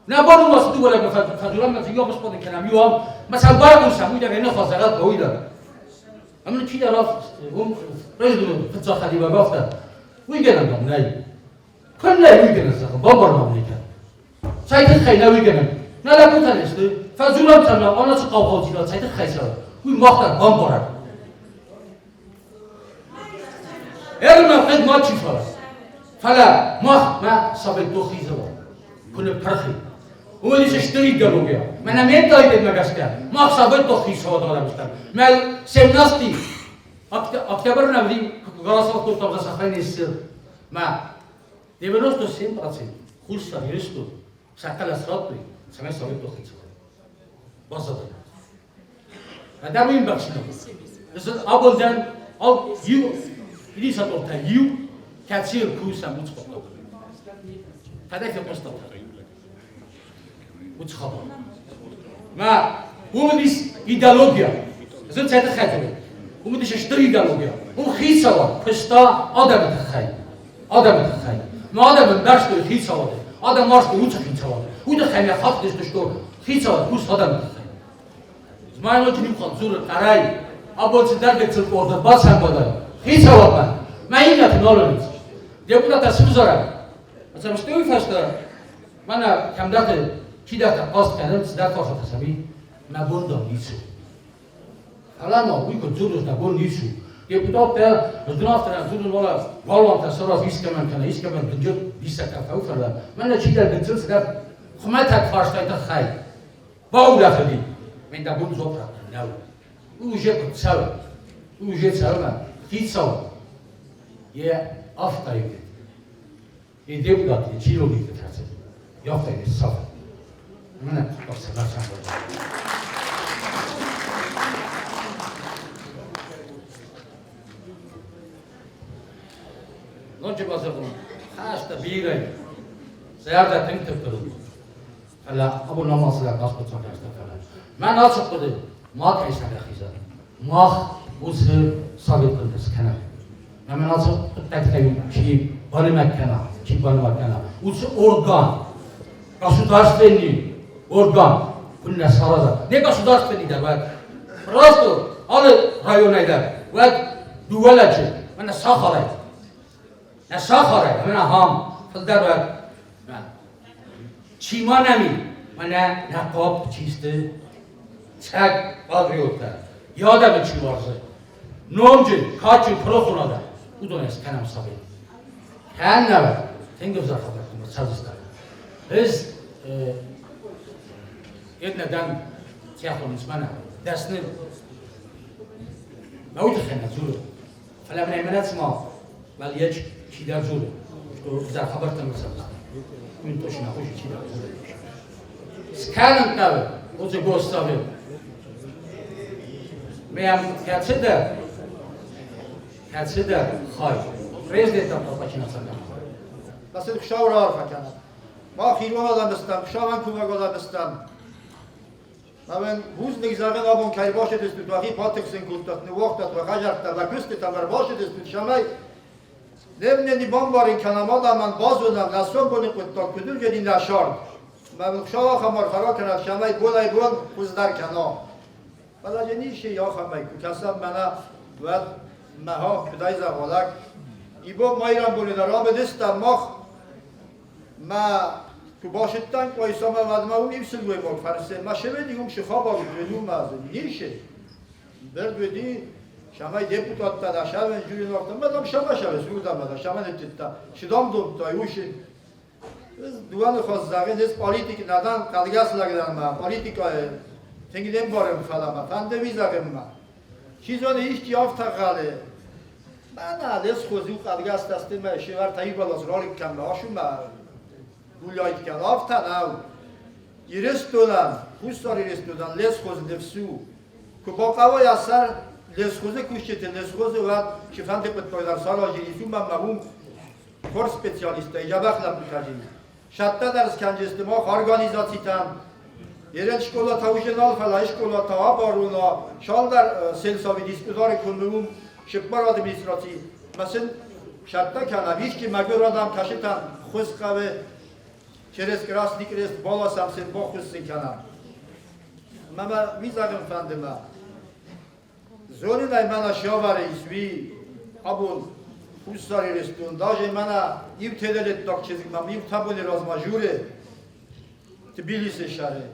نه بارو واسه دو ولی فدورم مثلا یا بسپاد کنم یا مثلا باید سموی در اینه خواستگاه گویی دارم اما چی در رفت اون رجل فتزا خلیبه گفته وی گنم دام نه کن نه وی گنم سخم بابر نام نیکن سایت خیلی نه وی گنم نه لبوتن استه فدورم تمام آنها چه قوقاتی داد سایت خیلی سر وی مختر بام بارد ارم خدمات چی فرد فلا ما ثابت دو خیزه با کنه پرخی اونیش اشتری گلو گیا من نمیت دایید مگسته ما ثابت دو خیزه ها دارم استم من سمناستی اکتبر نبودیم گراس وقت تو تازه سخنی نیست ما 90% خوش سریشتو سکل اسرات بی سمه ثابت دو خیزه باز دارم و در این بخشیدم اول جن آب یو این سات اولتا یو کاتشیر کوسم موچ خواهد فدای فکرست دارم موچ خواهد ما اونیش ایدئولوژیا زن چه تخیلی اونیش اشتری ایدئولوژیا اون خیسوا پشتا آدم تخیل ما آدم داشته خیسوا آدم مارش کوچ خیسوا اون خیلی خاط داشته خیسوا کوس آدم تخیل ما اینو چنین خواهد زور قرای آبادی در بچه کرده باز هم بوده خیسوا من این نتونال نیست دیگه تصمیم دارم مثلا مشتوی فشته من کم داده کی داده قاست کردم صدق کار تصمی نبودم نیست حالا ما وی که زورش نبود نیست دیگه بودم تا از دنافتر زور ولا والله تصور از ایست کمان کنه ایست کمان دنجور بیست کفاو فردا من نچی در دنجور صدق خمه تک فاشتای تا خی با او دفعی من دبود زور نه او جه سال او جه سال من خیلی سال یه آفتایی که این دیو داد یه چی رو بیده ترسه یه آفتایی صافه منم باسه باشم باید نونچه باسه کنم خاشتا بیگای سیارده تنگ تبترو فلا ابو نماز لك ناس بتصنع استفاده ما ناس قده ما كيس على خيزان ما وسه صابت قدس كنا من ناس تكتب شيء بالمكانه شيء بالمكانه وسه organ государственный organ كنا سرازا не государственный да вот просто alle районы да вот дувалачи من ساخره نساخره من هم فلدر باید چیما نمی من نقاب چیسته چک باقریوتر یاده به چی وارزه نومجی کاچی پرو خوناده او دونست کنم سابه کن نبر تنگه بزار خبر کنم سازستر biz jedneden tiyatronuz bana dersini موت خنده زوره فلا من عملات ما ولی یک چی در زوره تو زر خبرتن مثلا این توش نخوشی چی در زوره سکانم تاوه اوزه گوستاوه میم کتسه در خواهی ریز دیتم تا بچی نسلم بس خشاو را عرفه کنم ما خیروان آدم بستم خشاوان کومک آدم بستم من بوز نگذارن آبون که باشه دستود وقتی پاتکسین گفتت نوختت و خجرت و کستت امر باشه دستود شمای نبنی بامبارین کنما دا من بازونم نسون بونی قطع کدور جدی نشارد من خشاو خمار فرا کنم شمای بولای بون خوز در کنا بلا جنیشی یا خمای کسم منه و مها کدای زغالک ایبو مایرم بولی در آب دستم مخ ما تو باشدتن که ایسا ما اون ایمسل دوی باق فرسه ما شبه دیگم شخوا باقی جنوم مازن نیشه بردوی دی شمای دیپوتات تا شما جوری ناختم مدام شما سرودم مدام شما نتیتا شدام دوم تا یوشین دوان خواست زاگه نیست پالیتیک ندان کالگاس لگدن ما پالیتیکای تنگی دم بارم فلما فنده ویزاگم ما چیزانی هیچ یافت قاله من آدرس خوزیو کالگاس دسته ما شوار تایی بالاس رولی کم لاشو ما گولیایت کن آفتن او ایرستودن خوستار ایرستودن لیس خوز نفسو که با قوای اثر لیس خوزه کشته لیس خوزه و شفند پتویدر سال آجیریسو من مهم کور سپیسیالیسته یا بخلم بکجیم شده درس کنجسته ما ارگانیزاسی تن ایران شکولا تاوشنال فلا شکولا تا بارونا شال در سلساوی دیسپوزار کنمون شبار آدمیستراتی مثل شده کنم که مگر آدم کشتن خوز قوه через красный крест баласам сен бохусын канам. Мама визагым фандыма. Зоринай мана шаваре изви абун хустари рестун. Даже мана ив теделет так чизгмам, ив табуни размажуре Тбилиси шаре.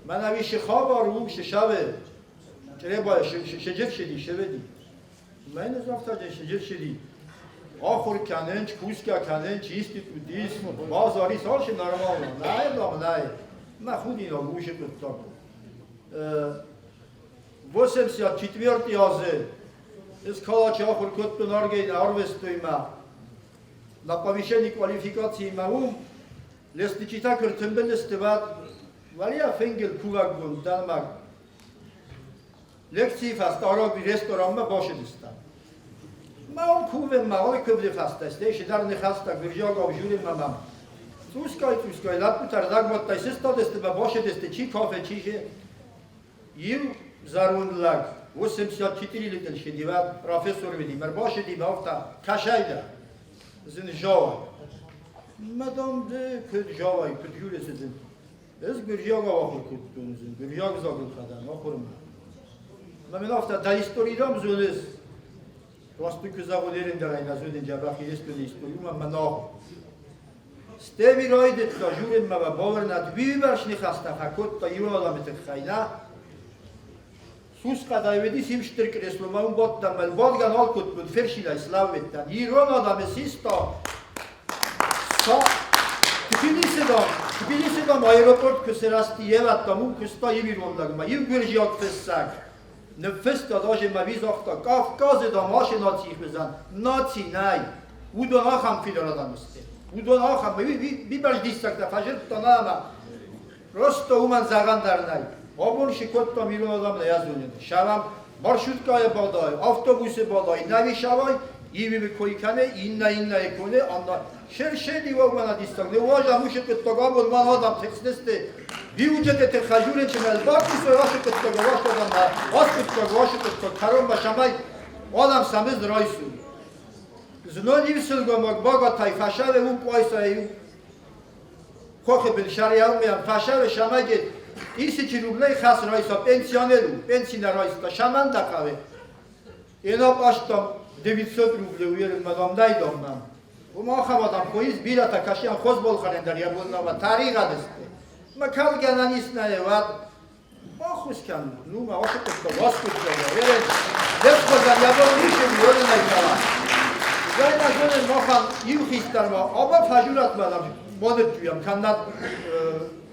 Мана ви шихабар уу шишаве. Треба шеджет шеди шеведи. Мен зафтаje шеджет шеди. آخر کنن کوسکا کنن چیستی تو دیس بازاری سالش نرمال نه دام نه ما خود اینا گوش کتاب 84 язы из калача آخر کتب نارگی ناروستوی ما на повышение квалификации маум лестичита кертембел листеват валия фенгел кувак бун данмак лекции фаст араби ресторан ма башид истан ما اون کوه ما کبری فسته است. ایش در نخسته گرجا گاوجوری مام. توسکای لب بتر داغ مات تایست دست با باشه دست چی کافه چیشه. یو زارون لاگ. و سمسیات چیتری لیتل شدی و پروفسور بدی. مر باشه دی بافتا کشایده. زن جاوا. مدام ده کد جاوای کد جوری سزن. از گرجا گاو کد دونزن. گرجا زاگل خدان آخرم. من افتا دایستوری دام زونس. Просто que zagolerin der ein azul in Jabrachi ist und ist und man noch Stevi roidet da juren ma bawer nat wiewers ni khasta fakot ta yola mit khayna sus qada vedi sim shtirk reslo ma un bot da mal bot ganal kut bud fershila slavet ta iron adam sisto so Tbilisi da aeroport köserasti yevat da mu kusta yeviron da ma yev gurjak fessak Nefes da daje ma vizakta Kafkaz da maşe nazi bezan nazi nay u do nakham filar adam ist u do nakham bi baş distak da fajr tanama prosto uman zagan dar nay obun shikot da milon adam da yazulun shavam marshutkaya baday avtobuse baday navi shavay ivi bi koykane inna ekone anda şerşedi ve bana distak ne vaja muşet tagabul man adam teksteste Bir ucete te khajure chemel baki so vaše kutto vaše adam oskutto vaše kutto karom bashamay adam samiz raisu zno divsul gomak baga tayfasha ve un poisa yu khokhe bil sharia me fasha ve shamage isi chi rublay khas raisa pensioneru pensioner raisa shaman da kave ena pashtam 900 ruble uyerim madam daydam man و ما هم آدم خویز بیرا تا کشی هم خوز بول خرین در یه بودنا و تاریخ دسته ما کل گنانیست نه و ما خوش کن نو ما واسه تو واس کن یه دست بزن یا با میشه بیرون نمی‌کنم جای نزدن ما هم یو خیستر ما آبا فجورات بدم مادر تویم کندت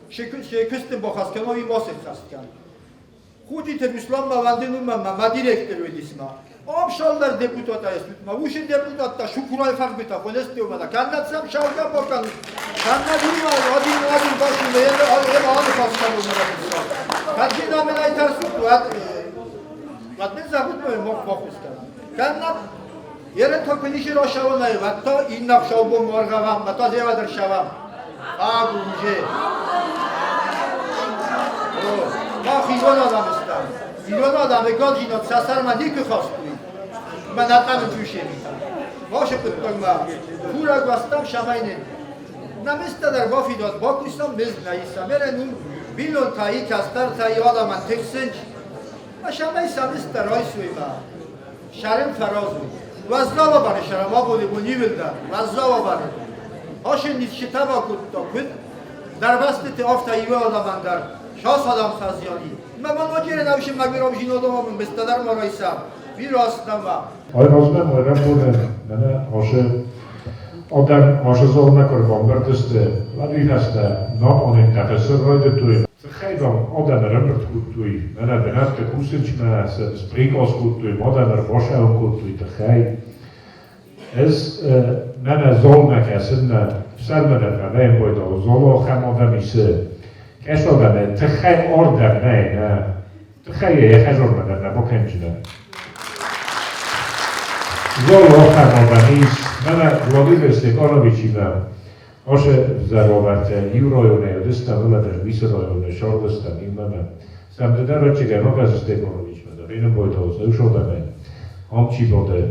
شکست با خواست کنم این واسه خواست کن خودی تبیسلام مونده نو ما دیرکتر ویدیسم آب شال در دپوتات است ما وش دپوتات تا شکرای فرق بیتا خونست اومده کندت سم شالگا بکن کندت این ما آدی باشیم به یه آن خواست کنم اومده کدی نامه نای ترسو تو وقت نزبط ما خوش کنم کندت یه تا کنیش را شو نه و تا این نقشه با مرغم و تا زیاد در شوم آگوجه ما خیلی آدم استم ایران آدم گال جینات سر من دیگه خواست کنیم من نتام توشه میتونم باشه کتبم ما پورا گستم شماینه نمیسته در بافی داد با کشتم بز نیستم میرن بیلون تایی کستر تایی آدم من تکسنج ما شمای سمیست رای سوی ما شرم فرازو وزنا باره شرم ها بوده بونی بلدن وزنا باره هاشن نیست شتابا کتا کد در بست آفت ایوه آدم من در شاس آدم سازیانی من واجیره نمیشم مگرام جین آدمم بستدار مرایسم بی راستم آی rozumiem, ale mene آدم زور نکرد بامبردسته ولی هسته ناپانین تفسیر رایده توی خیلی آدم رمرد کود توی منه بنفت کوسنچ منه سپریکاس کود توی مادم باشه هم کود توی تخیل از منه زول نکسن سر منه نمیم باید زول آخم آدم ایسه کش آدمه تخیل آردم نه تخیل یه خجار منه نبا کنجنه زول آخم آدم ایست من Vladimir Stefanovićima oše zarovate i u rojone, odestam vladaš vise rojone, šordestam imame. Sam da rače ga noga za Stefanovićima, da vinem bojto, za ušo da me omči bode.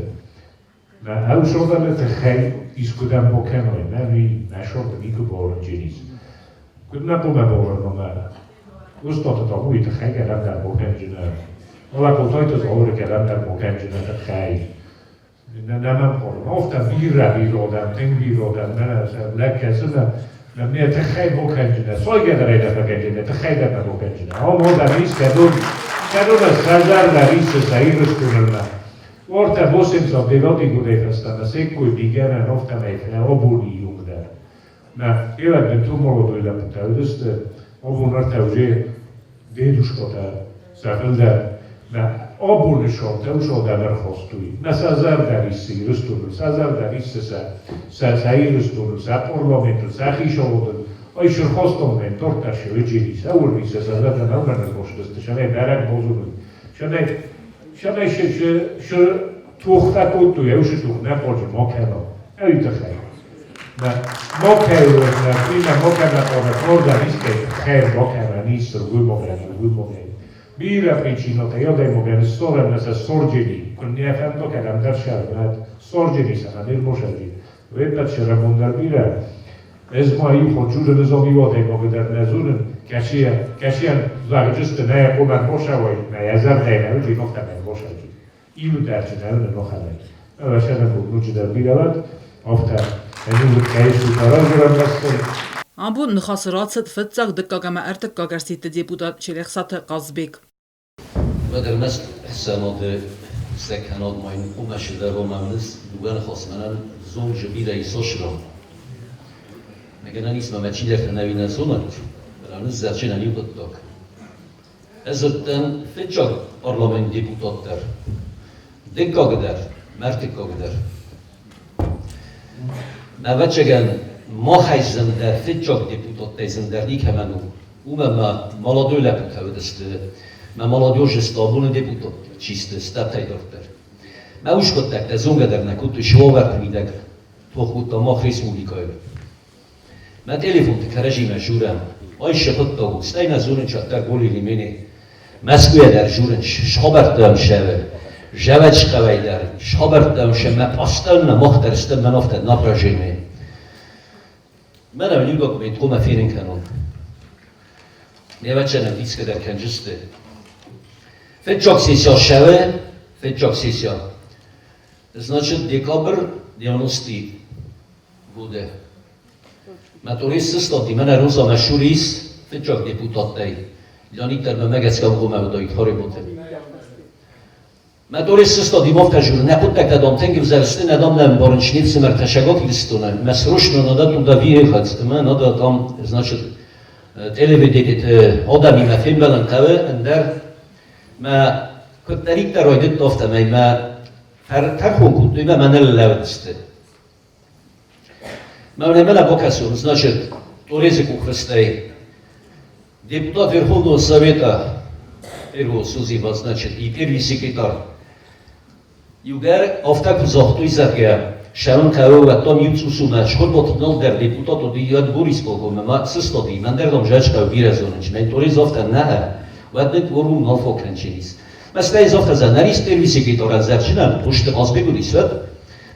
Na ušo da me te hej iskudam pokenoj, ne vi našo da niko bolan džinis. Kud napome bolan no me. Ustote to uj te hej gadam dar pokenđina. Ovako tojto zovore gadam dar pokenđina te hej. نمیم خورم افتم بیرودم تنگ بیرودم من لکسنم نمیه تخیل بکنجنه سوی گدره دفعه کنجنه تخیل دفعه بکنجنه هم او دمیز کدون سزار دریس سعیرش کنم ورته بوسیم سا دیوادی گوده خستم سکوی بیگرن افتم ایفنه آبونی یوم در نه ایوان به تو مولو دویلم تاودست آبونر توجه دیدوش کتا سفل در نه آبونشون توش آدم خواستوی نه سازر دریسی رستورن سازر دریسی سعی رستورن سع پارلامنت سع خیش آودن آیشون خواستم من دکتر شوی جیلیس اول میشه سازر جان اول نگوشت شنای برگ بازون شنای ش توخته کود توی اوش توخ نپاچه ما کنم اوی تخیل نه ما کنم نه فیلم ما کنم آره خورده نیست که خیر ما کنم نیست روی موقع بیره پیچینات یادای موقع سورم مثل سورجینی کنی افهم تو کردم در شرمت سورجینی سخنیر مشدی ویدت شرمون در بیره از ما این خودجور نظامی وادای موقع در نزونن کشیان زاگجست نه قومن باشه وی نه یزر نه نوجی نقطه من باشه اینو در چنرون نخواهد و شده بود نوچی در بیرود افته اینو کهیشو تران برم بستن Ամբու նխասրացը ֆծակ դկագամա արտկագարսիտ դեպուտատ Չերեխսաթ Qazbek بدر مست سناد سکناد ماین اومش در و مملس دوگان خواستمنن زون جبیره ایساش را مگه نیست ما چی دفت نوینه سونت برانه زرچه ننیو دادتاک ازتن فجاق پارلمان دیپوتات در دکاگ در مرتکاگ در نوچگن ما خیزن در فجاق دیپوتات دیزن در نیک همانو اومه ما مالادو لپت هودسته ما مالادیوش استابون دیپوتات چیسته ستاب تایدار در ما اوش کتک در زونگه در نکود شواور پریدگ تو خود تا ما خریس مولیکای ما تلیفون تکرجی مجورم آی شخط تا بود ستای نزورن چطر گولی لیمینه مسکویه در جورن شابرتم شوه جوج قوی در شابرتم شوه ما پاستن مخترستن من افتد نپراجیمه من هم نیوگا که تو مفیرین کنون نیوچه نویس که در کنجسته فجاق سیسیا شوه فجاق سیسیا значит декабрь 90 بوده ما توریست استادی من روزا مشهوریست فجاک دیپوتاتای یعنی در ممگس کم قومه و دایت خاری بوده ما توریست استادی مفت جور نبود تک دام تنگ وزارسته ندام نم بارنشنیف سمر تشگاک لیستونه مسروش ناداد تو دویه خد من ناداد tam значит televidět odami na film velem kave ender ma kutarik ta rojdit tofta ma tarhun kutu ma manel lavdiste ma unemela bokasun значит Торезик Христей депутат Верховного Совета первого созыва, значит, и первый секретарь Югер автак зохтуй зарге Шарон Каева там юцусуна шхорботинал дер депутат одият Борис полгоме ма сыстоди мандердом жачка виразонич мен Торез авта на вадет ворум налфокранченис Мастай завтра за нарис первый секретарь зарчина пуште Казбегулисвет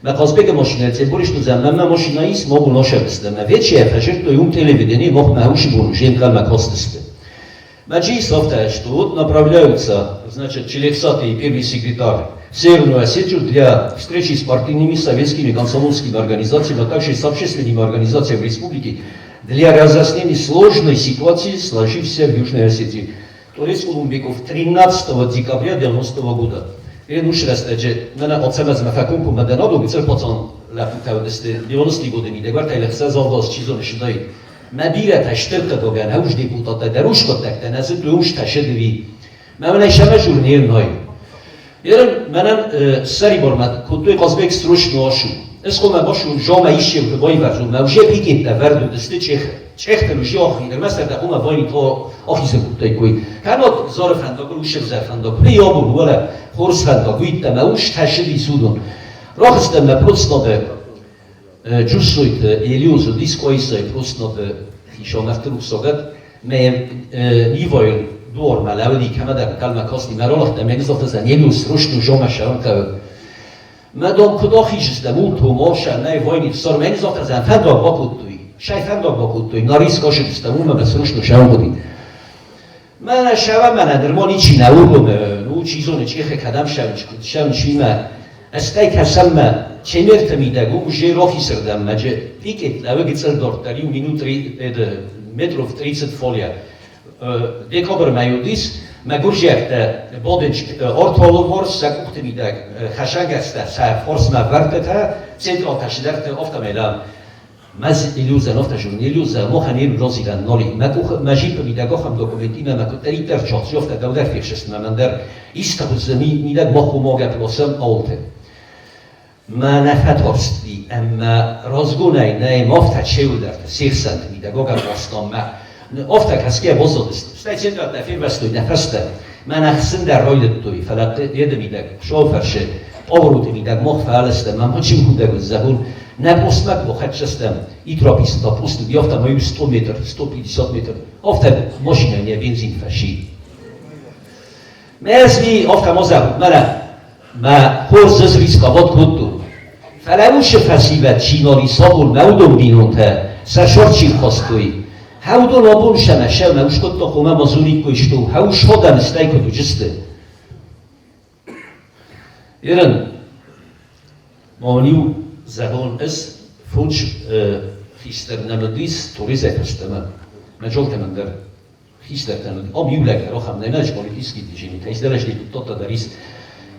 ما قصبه ماشینه تبورش تو زمان ما ماشیناییست ما بوناشه بسته ما ویچه فشر تو یوم телевидение мог мауши бонушен калма костесте Маджи софта что направляются значит Челексатый и первый секретарь в Северную Осетию для встречи с партийными советскими комсомольскими организациями, а также с общественными организациями в республике для разъяснения сложной ситуации, сложившейся в Южной Осетии. Торец Колумбиков 13 декабря 90 года. این نوش رسته من آتشم از مفکون کم مدن آدو بسر پاتان لپو دسته 90 годы میدهگار تایلخسه زاواز چیزو نشدایی مبیره تشتر کدوگن هوش دیپوتاتا دروش کتک تنزد دومش تشدوی من ایشمه جور نیر نای یرم منم سری برمد کدوی قازبک سروش نواشو اسکو من باشو جامعه ایشی که بایی ورزون موجه پیگیم تورد دسته چخ تلوشی آخیره مثل دقوم بایی تا آخیزه بودتای کوی کنات زار فنداگل وش زر فنداگل یابون ولی خورس فنداگل تماوش تشدی سودون راخستم نپرستنده جوسویت الیوزو دیسکویسای پرستنده خیشامرت روساگت میم نیوایل دور ملاودی که من در کلمه کاستی مرالخت مگزافت زن الیوز رشد و جامعه شرم که مدام کدا خیشستم اون تو ماشه نه واینی سر مگزافت زن فنداگ باکود توی شای فنداگ باکود توی ناریس کاشتستم اون مبس رشد و شرم بودی من شوم من درمانی چی نورم نو چیزونه چی خدم شوم چی من استای کسم چمرت میدگم جه راهی سردم مجه دیگه لوگی سر دارتری و مینوت متروف 30 فولیا دکابر میودیس مگوش یکت بادنج آرتالو ورس سکوت میدگ خشنگ است سر فرس مورد تا سنترال کشیدرت آفت میلم مز ایلوزن آفت جون ایلوزن ما خنیم رازیدن نالی مجیب میدگا هم دکومنتی مکوتری در چاسی آفت دولت فیشست من در ایستابوزمی میدگ ما خوماگه پلاسم آلته ما نفترستی اما رازگونه نه مافت چهل در سیرسند میدگا گرفتم ما افت کسی بازدست استای چندرات نفیر بستوی نفسته من اخسن در رایت توی فلات دیده میدگ شوفرشه آورود میدگ مخ فعلسته من هاچی بودگ زهون نبوسمک با خدشستم ایتراپیست تا پوست بیافتم مایو 100 متر 150 متر افت ماشینه بنزین فشی مرزمی افت مازم ما خورز ریسکاوات کدو فلوش فسیبت چیناری سابون مودم بینونته سرشار چین خواستوی هودو نابون شمشه موش کد تا خومه مازوری کشتو هوش خودم استای کدو جسته ایران مانیو زبان از فونش خیستر نمدیس توریزه کستمه مجال که من در خیستر نمدیس آمیولک راخم نمیش بانی خیسکی دیجینی تایزدرش دیپوتات داریست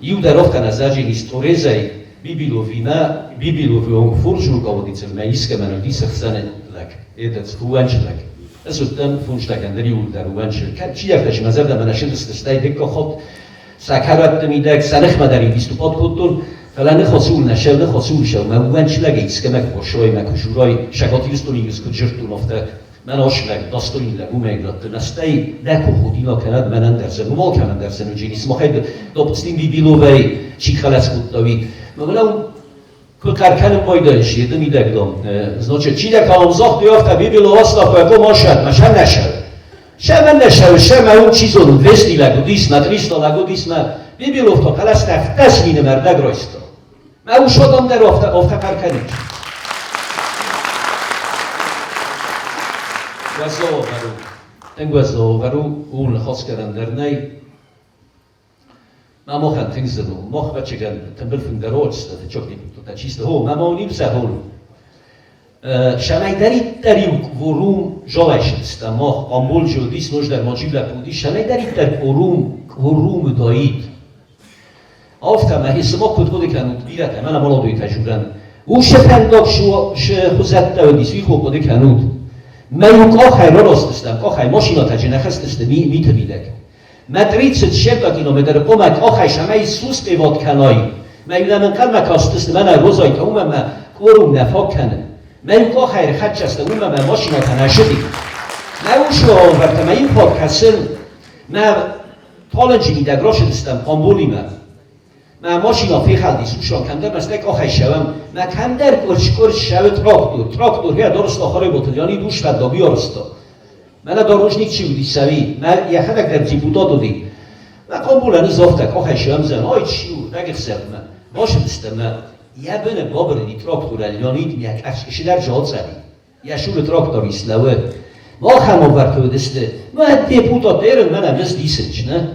یو در رفت نظر نیست توریزه بیبیلوفی اون فرجور گاودیتر میسکه منو دیسخ زنه لک ایدت هوانچ لک از اون فونش دکندری اون در هوانچ که چی افتش مزر در منشل استای دکا خود سکرات میدک سنخ مداری بیستوپات کدتون فلان خاصول نشل خاصول شو ما هوانچ لک ایسکه مک باشای مکشورای شکاتی بیستونی یوز کجرتون افته من آشلگ داستانی لگو میگرد نستای دکو خودی نکند من اندرزن و ما کم اندرزن و جنیس ما خیلی دوبستیم بیلوی چی خلاص بود دوی مگلام که کارکنم بایدش یه میدگم znaczy چی دکام زخت یافته بیلو واسه که ماشد ماشن نشد شمن نشد شم اون چیزو 200 لگو دیس ما 300 لگو دیس ما بیلو تو خلاص تفتش مینه مردگ راست ما او شدم در افته کارکنم Engwezo varu un hoskeren der nei. Ma mochen tingzenu, moch vachigan tembel fun der rots, dat chokni, dat chiste ho, ma mo nim sa hol. شمای داری وروم جوایش است ما قامول جودیس نوش در ماجیب لپودی شمای در وروم دایید آفتم هیچ ما کد کد کنود بیرت من مالا دوی تجربن او شپنداک ش خوزت دودیس وی خوب کد کنود میوک آخای را راست استم آخای ماشینا تجی نخست است میت بیدک مدرید ست 70 کیلومتر قمک آخای شمای سوست ایواد کنایی میودم من کل مکاست است من روزای که اومم کوروم نفاق کنه میوک آخای خدش است اومم ماشینا تنشدی نوشو آورد این پادکستن من پالنجی میدگراش دستم قامبولی من ماشینا فیخل دیسوشان کندر مستک آخای شوم من کندر کرش شو تراکتور هیا درست آخره بطلیانی دوش فدابی آرستا من داروشنیک چی بودی سوی من یه خدک در جیبودا دودی من قامبولانی زافتک آخای شوم زن آی چی بود نگه سر من باشه دستم من یه بینه بابردی تراکتور الیانید یک اشکشی در جهات زدی یه شور تراکتور ایسلوه ما خمو برکو دسته من دیپوتا دیرن من امز دیسنچ نه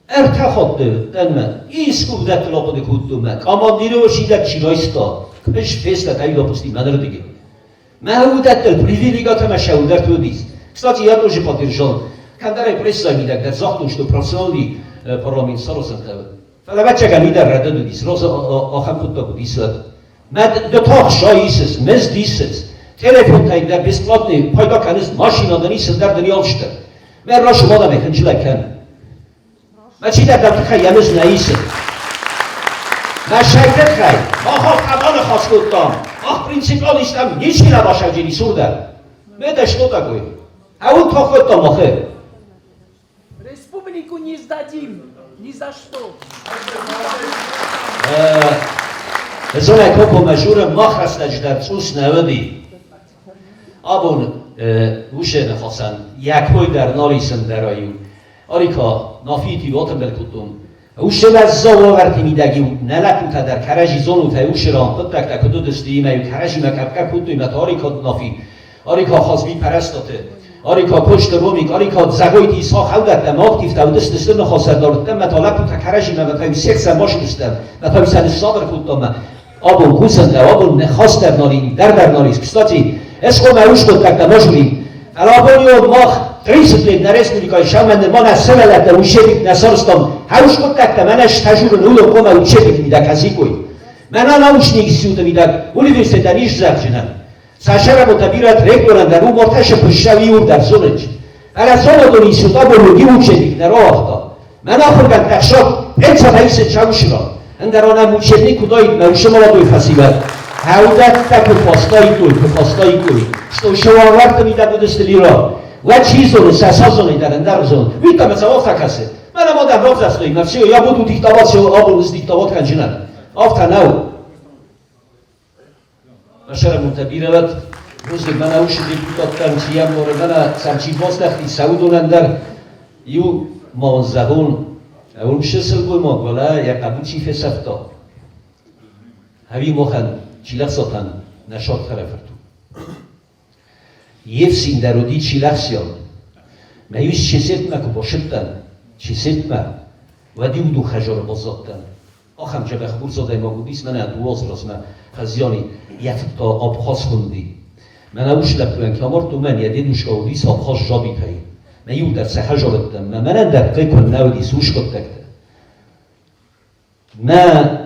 ارتخاب دن من ایسکو دت لاقو دکود من اما دیرو شیدت چیرایستا کش فیستا تایی داپستی من رو دیگه محودت دل پریویلیگات هم شهودر تو دیست کستاتی یاد روژه پاترشان کندر پرسا میدک در زاختوش دو پرسنالی پارلامین ساروسن تبه فلا بچه گمی در رده دو دیست روز آخم کتا بود دیست من دو تاخ شاییسس مز دیسس تلفن تایی در بسپلاتنی پایدا کنیست ماشین آدنی سندر دنی آلشتر من را شما دا میخنجلک کن من چی در خیلی یمز ناییسه من شکلت خیلی آخا کمان خواست کدام آخ پرینسیپال ایستم نیچی نباشه جنی سوردر بدشتو دا گوی اون تا خود دا مخه Республику не сдадим, ни за что. زنه کوپو مجور مخ هستش در توس نودی آبون وشه نخواستن یک های در نالیسن در آیون آریکا نافیتی واتم بلکتون وشه لزا وورتی میدگی نلکو تا در کرجی زونو تا وشه ران خود تک تک دو دستی میو کرجی مکبکر کتوی مت آریکا نافی آریکا خازمی پرستاته آریکا پشت رومیک آریکا زگوی دیسا خودت دماغ تیفت و دست دستم نخواست دارتم مطالب تا کرجی متاوی سکس باش دستم متاوی سن صادر کتام آبون خوزنده آبون نخواست در ناری در ناریس کستاتی اسکو معوش کد تک دماجوری الابونیو ماخ تریسپلیت نرس میلیکای شامنده ما نسلت در وشه بیت نسارستم هاوش کد تک دمانش تجور نولو قوم وشه بیت میدک ازی کوی من آناوش نیگسیوت میدک اونیورسیته دانش زرجنم ساشر متبیرت رکتورن در اون مرتش پشتوی اون در زونج از زون دونی سوتا بولوگی وشه بیت نرا آختا من آخرگن تخشاب انسا بایست چاوش را اندرانه موچنی کدای موشه مالا دوی فسیبت هودت تک پاستایی توی ستو شواورت میده بودست لیرا و چیزونه ساسازونه در اندر زون ویتا مثلا آفتا کسه من ما در راز استوی مرسیو یا بودو دیکتابات شو آبونوز دیکتابات کنجنن آفتا نو بشر منتبیره بد روز من اوش دیکتات کنچیم نوره من سمچی باز دخلی سعودون در یو مانزهون اول میشه سلگوی ماگوالا یا قبول چی فسفتا همی مخن چیلق ساتن نشاد طرفتو یف سین درودی چیلق سیان میوش چیزت مکو باشدتن چیزت مک و دیو خجار بازدتن آخم جبه خبور زاده ما بودیست من ادواز راست من خزیانی یفتا آبخاز خوندی من اوش لبتوین که امار تو من یدی دوشگاه بودیست آبخاز جابی تایی من یو در سه خجارتم من در قیقل نودی سوش کد تکته من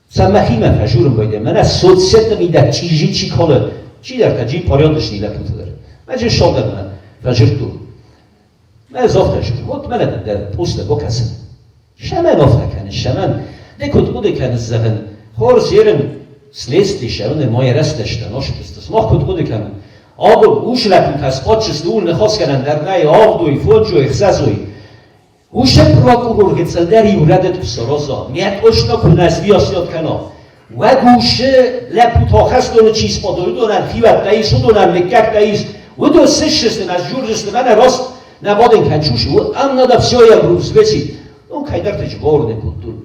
سمخی من فجورم بایده من از سودست میده چی کاله چی در تجیب پاریان داشتی لکنت داره من جه شادم من فجر تو من اضافه شدم مطمئن در پوست با کسن شمن آفته کنه شمن دکت بوده کنه زغن خورس یرم سلیستی شمن مای رستشتن آشت استس ما کت بوده کنه آب اوش لکن کس پاچست اول نخواست کنن در نای آب دوی فوجوی خزازوی اوشه پراکورور گتسل در یورده تو سرازا میت اشنا کن نزوی آسیاد کنا و گوشه لپوتا خست دونه چیز پادوی دونن خیوت داییس و دونن لکک داییس و دو سش رستن از جور رستن من راست نبادن کنچوش و ام ندب سیای بروز بچی اون که در تجبار نکندون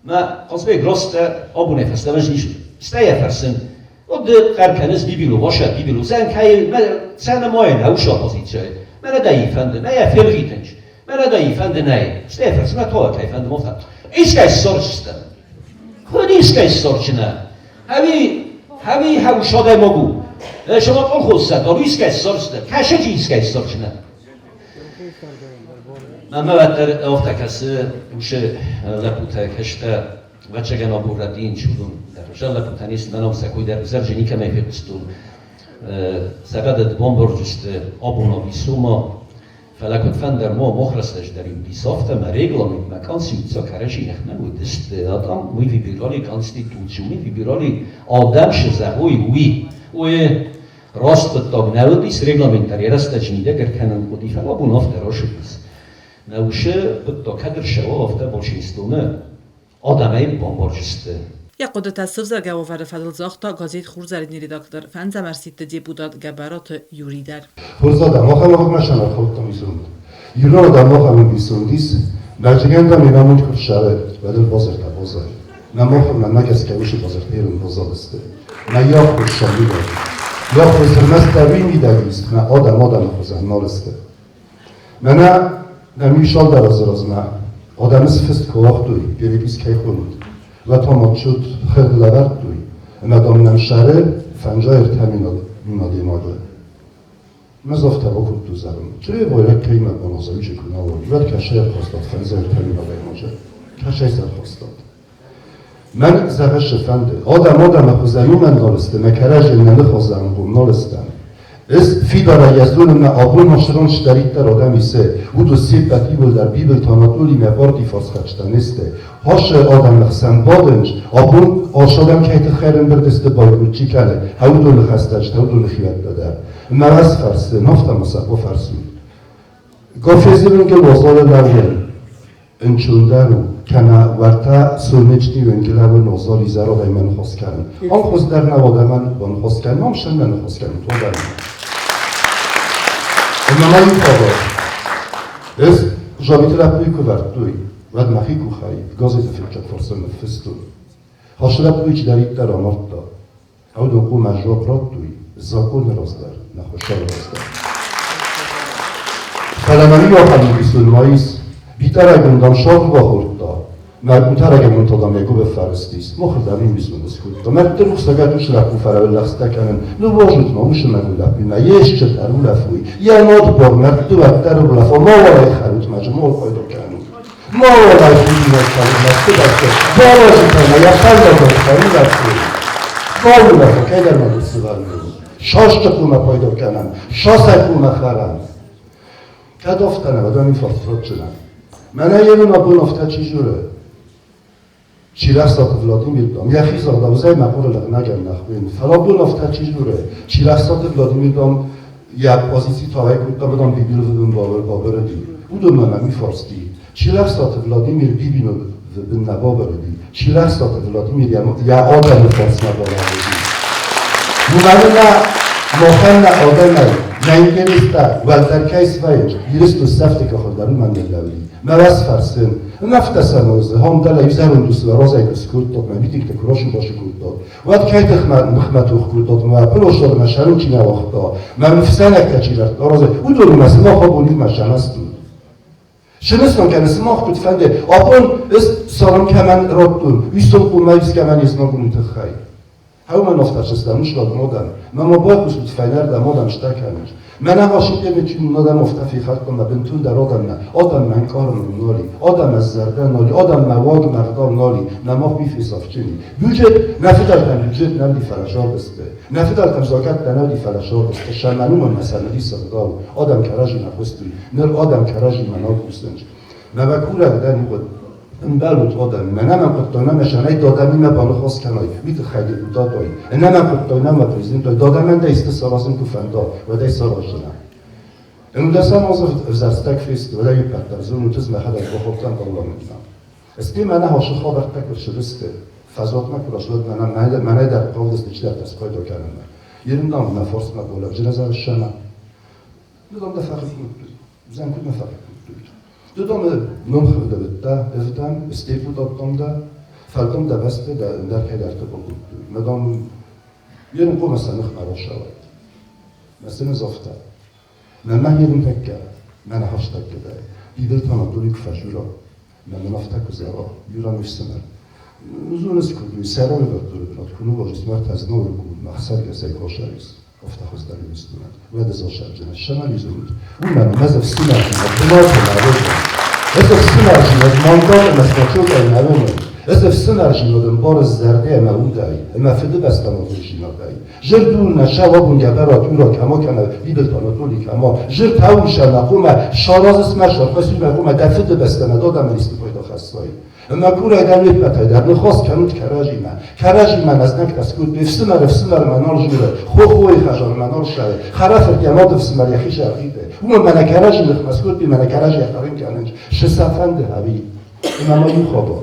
ما قصبه راست آبو نفسته مش نیشون استای فرسن و ده قرکنز بیبیلو باشد بیبیلو زن که سن ماین هوشا پازیچه من دایی فنده نه یا فلغی تنج من دایی فنده نه استای فرسن من توها که فنده مفتد ایسکای سارچستم خود ایسکای سارچ نه همی همین هوشاده مگو شما کن خودسته دارویز که استارسته کشه جیز که استارچنه من مبتر افتا کسی بوشه لپوته کشته و چه گنا بوردین چودون در رجال لپوته نیست منام سکوی در بزر جنی که میفی قستون سبدت بامبرجست آبونا بیسوما فلکت فندر ما مخرستش در این بیسافته ما رگلامنت ما کانستیتوسیا کرشی نخنمود است آدم می ویبرالی کانستیتوسیونی ویبرالی آدم شزهوی وی راست بتاگ نودیس رگلامنتاری راست جنیده گر کنن بودی فلا بونافته راشدیس نوشه بتاگ کدر شوا افته باشیستونه آدمای بامبرجسته یا قدرت از سفزر گوافر فضل زاختا گازیت خورزارینی ریداکتر فنزا مرسیت دیپودات گبرات یوریدر خورزاده ما خیلی مشان خودت میسوند یورو در ما خیلی میسوندیس برچگان دا میرامون که شره بدل بازر تا بازر نه ما خیلی نکس که وشی بازر پیرون بازارسته نه یا خوششانی دار یا خوشرمست دوی میدهیست نه آدم خوزن نارسته من نمیشال در از نه آدم سفست کواه دوی بیری بیز که خورد و تا ما شد خیلی لورد دوی ندامنم شهره فنجایر تمینادی ماده مزافت با کود دو زرم چه باید که ایمد با نازایی چه کنه آوردی ود کشه خواستاد فنجایر تمینادی ماده کشه سر خواستاد من زغش فنده آدم خوزنی من نارسته مکرج ننه خوزن قوم نارستم از فی داره یزدون من آبون ماشرانش دارید در آدمی سه او دو سیب بطیبل در بیبل تاناتولی مباردی فاس خرچتنسته هاش آدم لخسن بادنج آبون آشادم که ایت خیرم بردسته باید چی کنه هاو دو لخستش هاو دو لخیوت داده مرز فرسته نافتم مصابه فرسون گافیزی بینگه وازال لوین انچوندن و کنه ورطه سلمچتی و انگله و نازالی زرا و من خواست کردن آن خواست در نواده من بان خواست کردن هم شن من خواست کردن تو در من این خوابه از جابیت رپوی که ورطوی ود مخی که خواهی گازی تفکر فرسه مفستون هاش رپوی که دارید در آمارد دا او دنقو مجراب راد دوی زاکو نراز در نخوشا راز در فلمانی یا خلی بیسون ماییس بیتر اگه اندام شاد با خورد دا مرگوتر اگه منتادم اگو به فرستیست مخل در این بیسون بسکود دا مرد در رخصه گردوش لپو فرول لخسته کنن نو واجود ماموش مگو لپوی نه یهش چه ترو لفوی یه ناد بار مرد دو وقتر رو لفا ما والای خروت مجموع پایدا کنن ما والای خیلی نکنن لسته دسته بالا کنن یا خل داد خیلی لفوی بالا لفا که در مدرسه برمیدون شاش چپومه پایدا کنن شاس اکومه خرن که دافتنه و دامی فرطفرط شدن من یه نون آبون افته چی جوره؟ چی رفت ولادیمیر دام یه خیز آدوزه مقور لغ نگم نخوین فرابون افته چی جوره؟ چی رفت ولادیمیر دام یه پازیسی تاوه کرد بدم بیبیرو بدون بابر دی او دو من میفرستی چی رفت ولادیمیر بیبینو بدون نبابر دی چی رفت ولادیمیر یه آدم فرس نبابر دی ممنون مخن آدم نه انگلیستا ولتر کیس وایج یرست سفت که خود درون من دلوی مرس فرسن نفت سنوزه هم دل ایزرون دوست و راز ایکس کرد داد من بیتی که کراشون باشه کرد داد وقت کیت مخمت و کرد داد من پلوش داد مشرون چی نواخت داد من مفسن اکتچی رفت راز او دور مثل ما خواب بولید مشرون است شنستم که نسیم آخت فنده آپون است سالم که من رابطون ویستم قوماییست که من اسنام کنید خیلی هاو من افتادش استانش داد مادم من باید بسود فینر در مادم شتکنش من هاشید یه میتونم نادم افتافی خلق کنم بنتون در آدم نه آدم من کارم نالی آدم از زرده نالی آدم مواد مقدار نالی نماخ بیفی صافچینی بوجه نفیدال کم بوجه نمدی فلاشار بسته نفیدال کم زاکت نمدی فلاشار بسته شمنوم مثلا دی صدقال آدم کراجی نخستوی نر آدم کراجی منال بستنج نبکور اگدن بود بلوت آدم من قطعنا مشانه دادمی ما بالا خواست کنای بیت خیلی بوداد دایی من قطعنا ما پرزیدنت دادم من دیست سراسم تو فندا و دیست سراشنم اون دستم از افزارستک فیست و دیگه پرترزون متز مخدر با خودتن بالا میکنم استی من هاش خبر تکر شدسته فضات مکر شد من در قول دست چی در دست پیدا کردم یریم دام من فرصت مقوله جنازه الشنا دادم دفعه زن کد مفرق دادم نم خورده بده افتم استیپل دادم ده فلتم ده بسته در که در تبا بود مدام یریم قوم مثلا نخمرا شود مثلا زفته من یریم تکه من هشتگ ده بیدل تانا دوری که فجورا من نفته که زرا یورا میشتمر زونست کردوی سرام بردارد کنو واجد مرد از نور کود مخصر گسه کاشریس افتا خستاری بستوند و دزا شرجنه شمالی زود اون منو مزف سینرژی و بلات نبودم مزف سینرژی و ماندار مسکچوک ای نبودم مزف سینرژی و دنبار زرده مودایی اما فده بستم و دوشی نبایی جر دور نشه و بونگه برات را کما کنه بیدل تاناتولی کما جر تاوشه نقومه شاراز اسمش را خواستوی بقومه دفته بستنه دادم لیست پایدا خستایی اما کورای در نیت بتای در نخواست کنود کراجی من از نک تسکود بفسمر منال جوره خوی خجال منال شده خرافت گماد فسمر یخی شرقیده اون من کراجی مسکود بی من کراجی اخترین کننج شسافند هوی اما این خوابا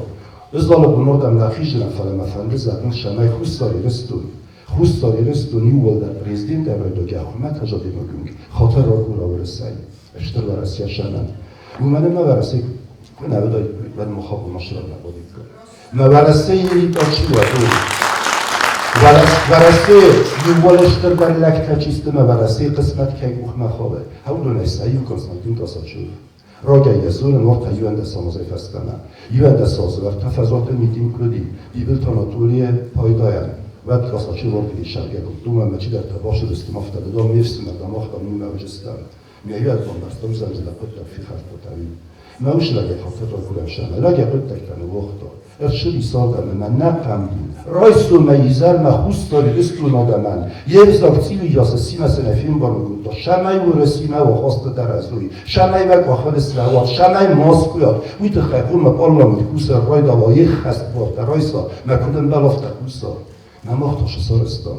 ازدال بنودم لخیج نفر مفنده زدن شمای خوستاری رستون یوال در پریزدین در رای دوگه حکومت هجادی مگونگ خاطر را گورا ورسای اشتر ورسی شنن اون من ورسی کنه بدای من مخابو مشرب نبودید کنه ورسی داشتی و دو ورسی یوالشتر در لکتا چیسته ورسی قسمت که گوخ خوابه هولو نیست ایو کنستانتین تاسا شد راگه یزور نورتا یوند سامازای فستانه یوند سازور تفضات میدیم کردی بیبل تاناتوری پایداین و تاساچی ورکی شرگه دوم مچی در تباش رستم افتاده دام میفسم دماغ قانون موجستان میاید باندستم زمزده قد فی خرد بتاوی موش لگه خاطر را گلم شنه لگه قد تکتن وقتا ارشدی سادم من نقم دید رایستو میزر مخوص داری دستو نادمن یه زاکتی و یاسسی مثل نفیم بانو گوتا شمعی و رسیمه و خواست در ازوی شمعی و کاخل سلوات شمعی ماسکویات ویت خیقون مپالا مدکوس رای دوایی خست بارد رایسا مکودن بلافت کوسا نماختاش سارستان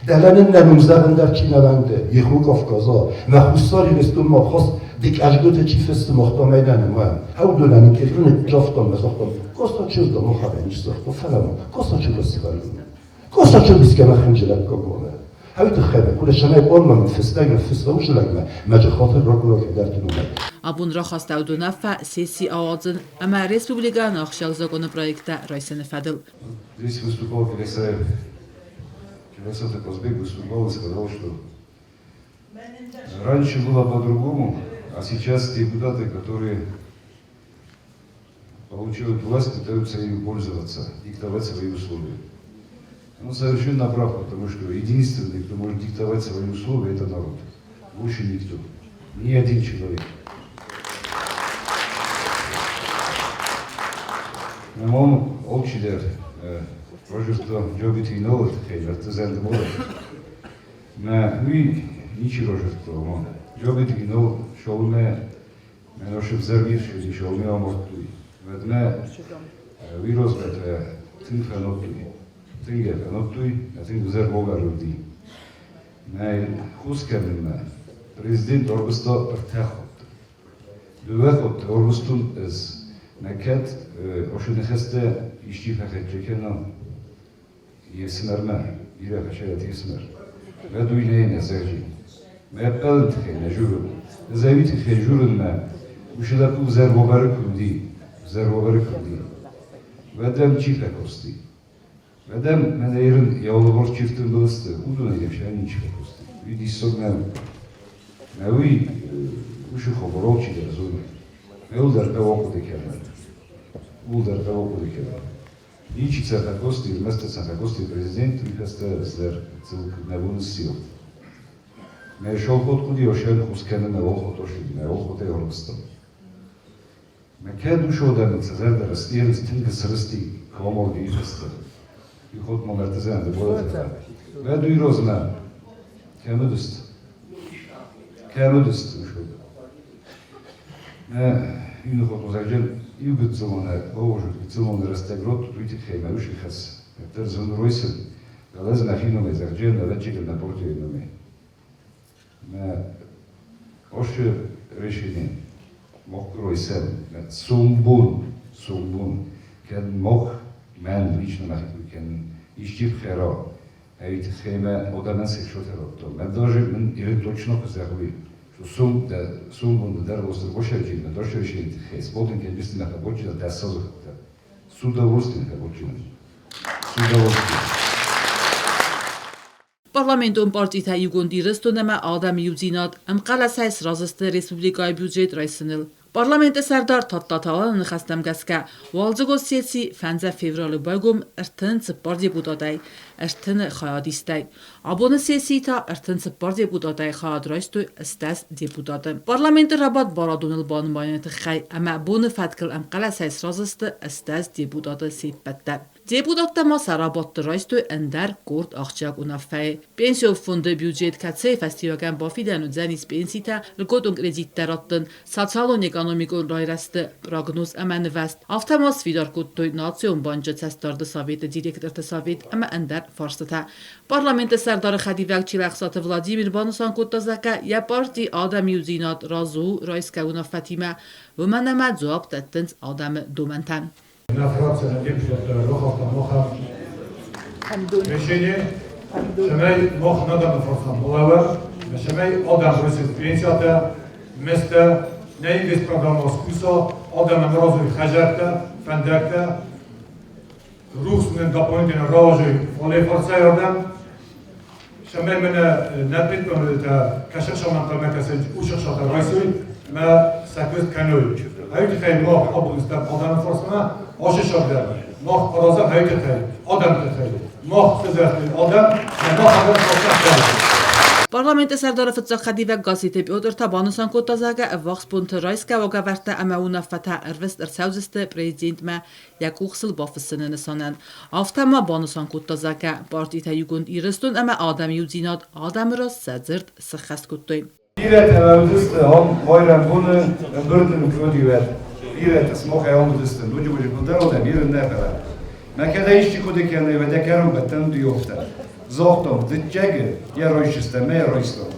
دلن نموزدن در چی نونده یخو کافکازا مخوصاری رستون ما خواست دیک اجگوت چی فست مختامه ننموهم هاو دولانی کلون جافتان مزاختان کاستا چیز دا مخابه نیش ساخت و فلمو کاستا چیز رسی بردونه کاستا چیز بیسکه مخنجلت کگونه هاوی تخیبه کل شمای بارلا من فستاگر فست وش لگمه مجه خاطر را گلا که در کنونه Abun را خواست و نفع سیسی آوازن اما республика ناخشال زاگون проекта Райсен Фадл. Здесь выступал Кирасов Казбек, выступал и сказал, что раньше было по-другому, а сейчас депутаты, которые получают власть, пытаются ею пользоваться, диктовать свои условия. Он совершенно прав, потому что единственный, кто может диктовать свои условия, это народ. Больше никто. Ни один человек. Мамам олчидер, рождество джобити новот, хейдер, тезен демолот. На уи ничи рождество, мам. Джобити новот, шолме, меношев зервир, шолме амортуи. Ведме вирозбет тинфенотуи. Тинге фенотуи, а тинг зер богаруди. На хускерниме президент оргусто артехот. Дуехот оргустун из Neked oşunexeste işçi feketçekena yesmerme, ire feşeret yesmer. Ve duyneyne zerci. Meppel tıkene jurun. Zevit tıkene jurun me. Uşelapu zerbobarı kurdi. Zerbobarı kurdi. Ve dem çife kosti. Ve dem meneyrin yavlu borç çiftin bılыстı. Uduna geçen çife kosti. Vidi sognem. Mevi uşu khoborolçi der zonu. Ulder pevoku dikemler. Ulder pevoku dikemler. Ići Церкоsti, вместо Церкоsti президент, вихасте злер цилк небун сил. Не шол хоткуди ошен хускене не охот ошиди, не охот е оргстан. Me ke dusho da me цезер да растиен стинга сръсти комол ги вихасте. И хот мо мертезен да бъдете. Веду и розна. Кемедуст. Кемедуст душо да. Inu hot ozagel ibet zolone ojo zolone restagrot tuiti khema ushi khas ter zon roisen galaz na fino me zagel na vechik na porti no me osh решение мог роisen сумбун кен мог мен лично кен ищив херо эвит хема оданан сексуотерото мен даже мен или точно казахуи Сумбун да дарлостер бошерджи на дошер решение хес болден кен бисти на хабочи да да созохта с удовольствием хабочи с удовольствием Parlamentun partita Югунди Рестонема Адам Юзинат ам қаласайс разысты республикай бюджет райсыныл Parlamenti Serdar Tattatala nixastəmgəskə Walcıqo siyasi fənzə fevralı bəgum ərtən sıppar deputatay, ərtən xayadistay. Abone siyasi ta ərtən sıppar deputatay xayadraystı istəz deputatı. Parlamenti Rabat baradunul banımayınıtı xay, əmə bunu fətkil əmqələ səys razıstı istəz deputatı seybbətdə. Deputatda masa Rabatdı raystı əndər qord axçaq unafəy. Pensiyo fondu büdjet katsay festivagan bafidənu zənis pensita lgodun kreditlər attın, sosialon ekonomikon rayrastı, prognoz əməni vəst. Avtamas vidar kuttoy Nasyon Bancı Çəstardı Soveti direktorda Sovet əmə əndər farsıta. Parlamenti Serdarı Xədivəkçilə əxsatı Vladimir Banusan Kottazaka ya parti adam yüzinat razu rayska unafətimə və mənəmə cavab təttins adamı doməntan. Na Francja deputat Rochowka Mocha решение, шамай Мох надо на Францам Булава, шамай Адам Русис Пенсията, места не инвест программа Скусо, Адам Морозов Хаджарта, Фандакта, Русмен дополнительно Ровожи, Оле Форсай Адам, шамай мене напит помилта кашак шаман помилта ушах шата Райсуй, ма саквест каной. Haydi xeyr, Mох Abdülüstem Adam Forsana aşı şartlar. Mох Arazam haydi xeyr, Adam xeyr. Mох Sözertin Adam, Mох Adam Forsana. Parlamenti Serdarı Fıtsaq Xədivə qazete Piotr Tabanusan Kottazaga Vaxspunta Rayska və qəvərtə əməuna fətə ərvəst ərsəvzistə prezidentmə yakuxsıl bafısını nisanan. Avtama Banusan Kottazaga partita yugund iristun əmə adam yuzinat adamıraz səzirt sıxəst kuttuy. Iret əvəvdüstü, ham bayram bunu bördünü ködüvət. Iret smox əvəvdüstü, ludzie boże podaroda, mirin nəfərə. Məkədə işçi kodikəni və dəkərim bətən duyofta. Zoxtom, dıccəgi, yer rojistə, mə rojistə.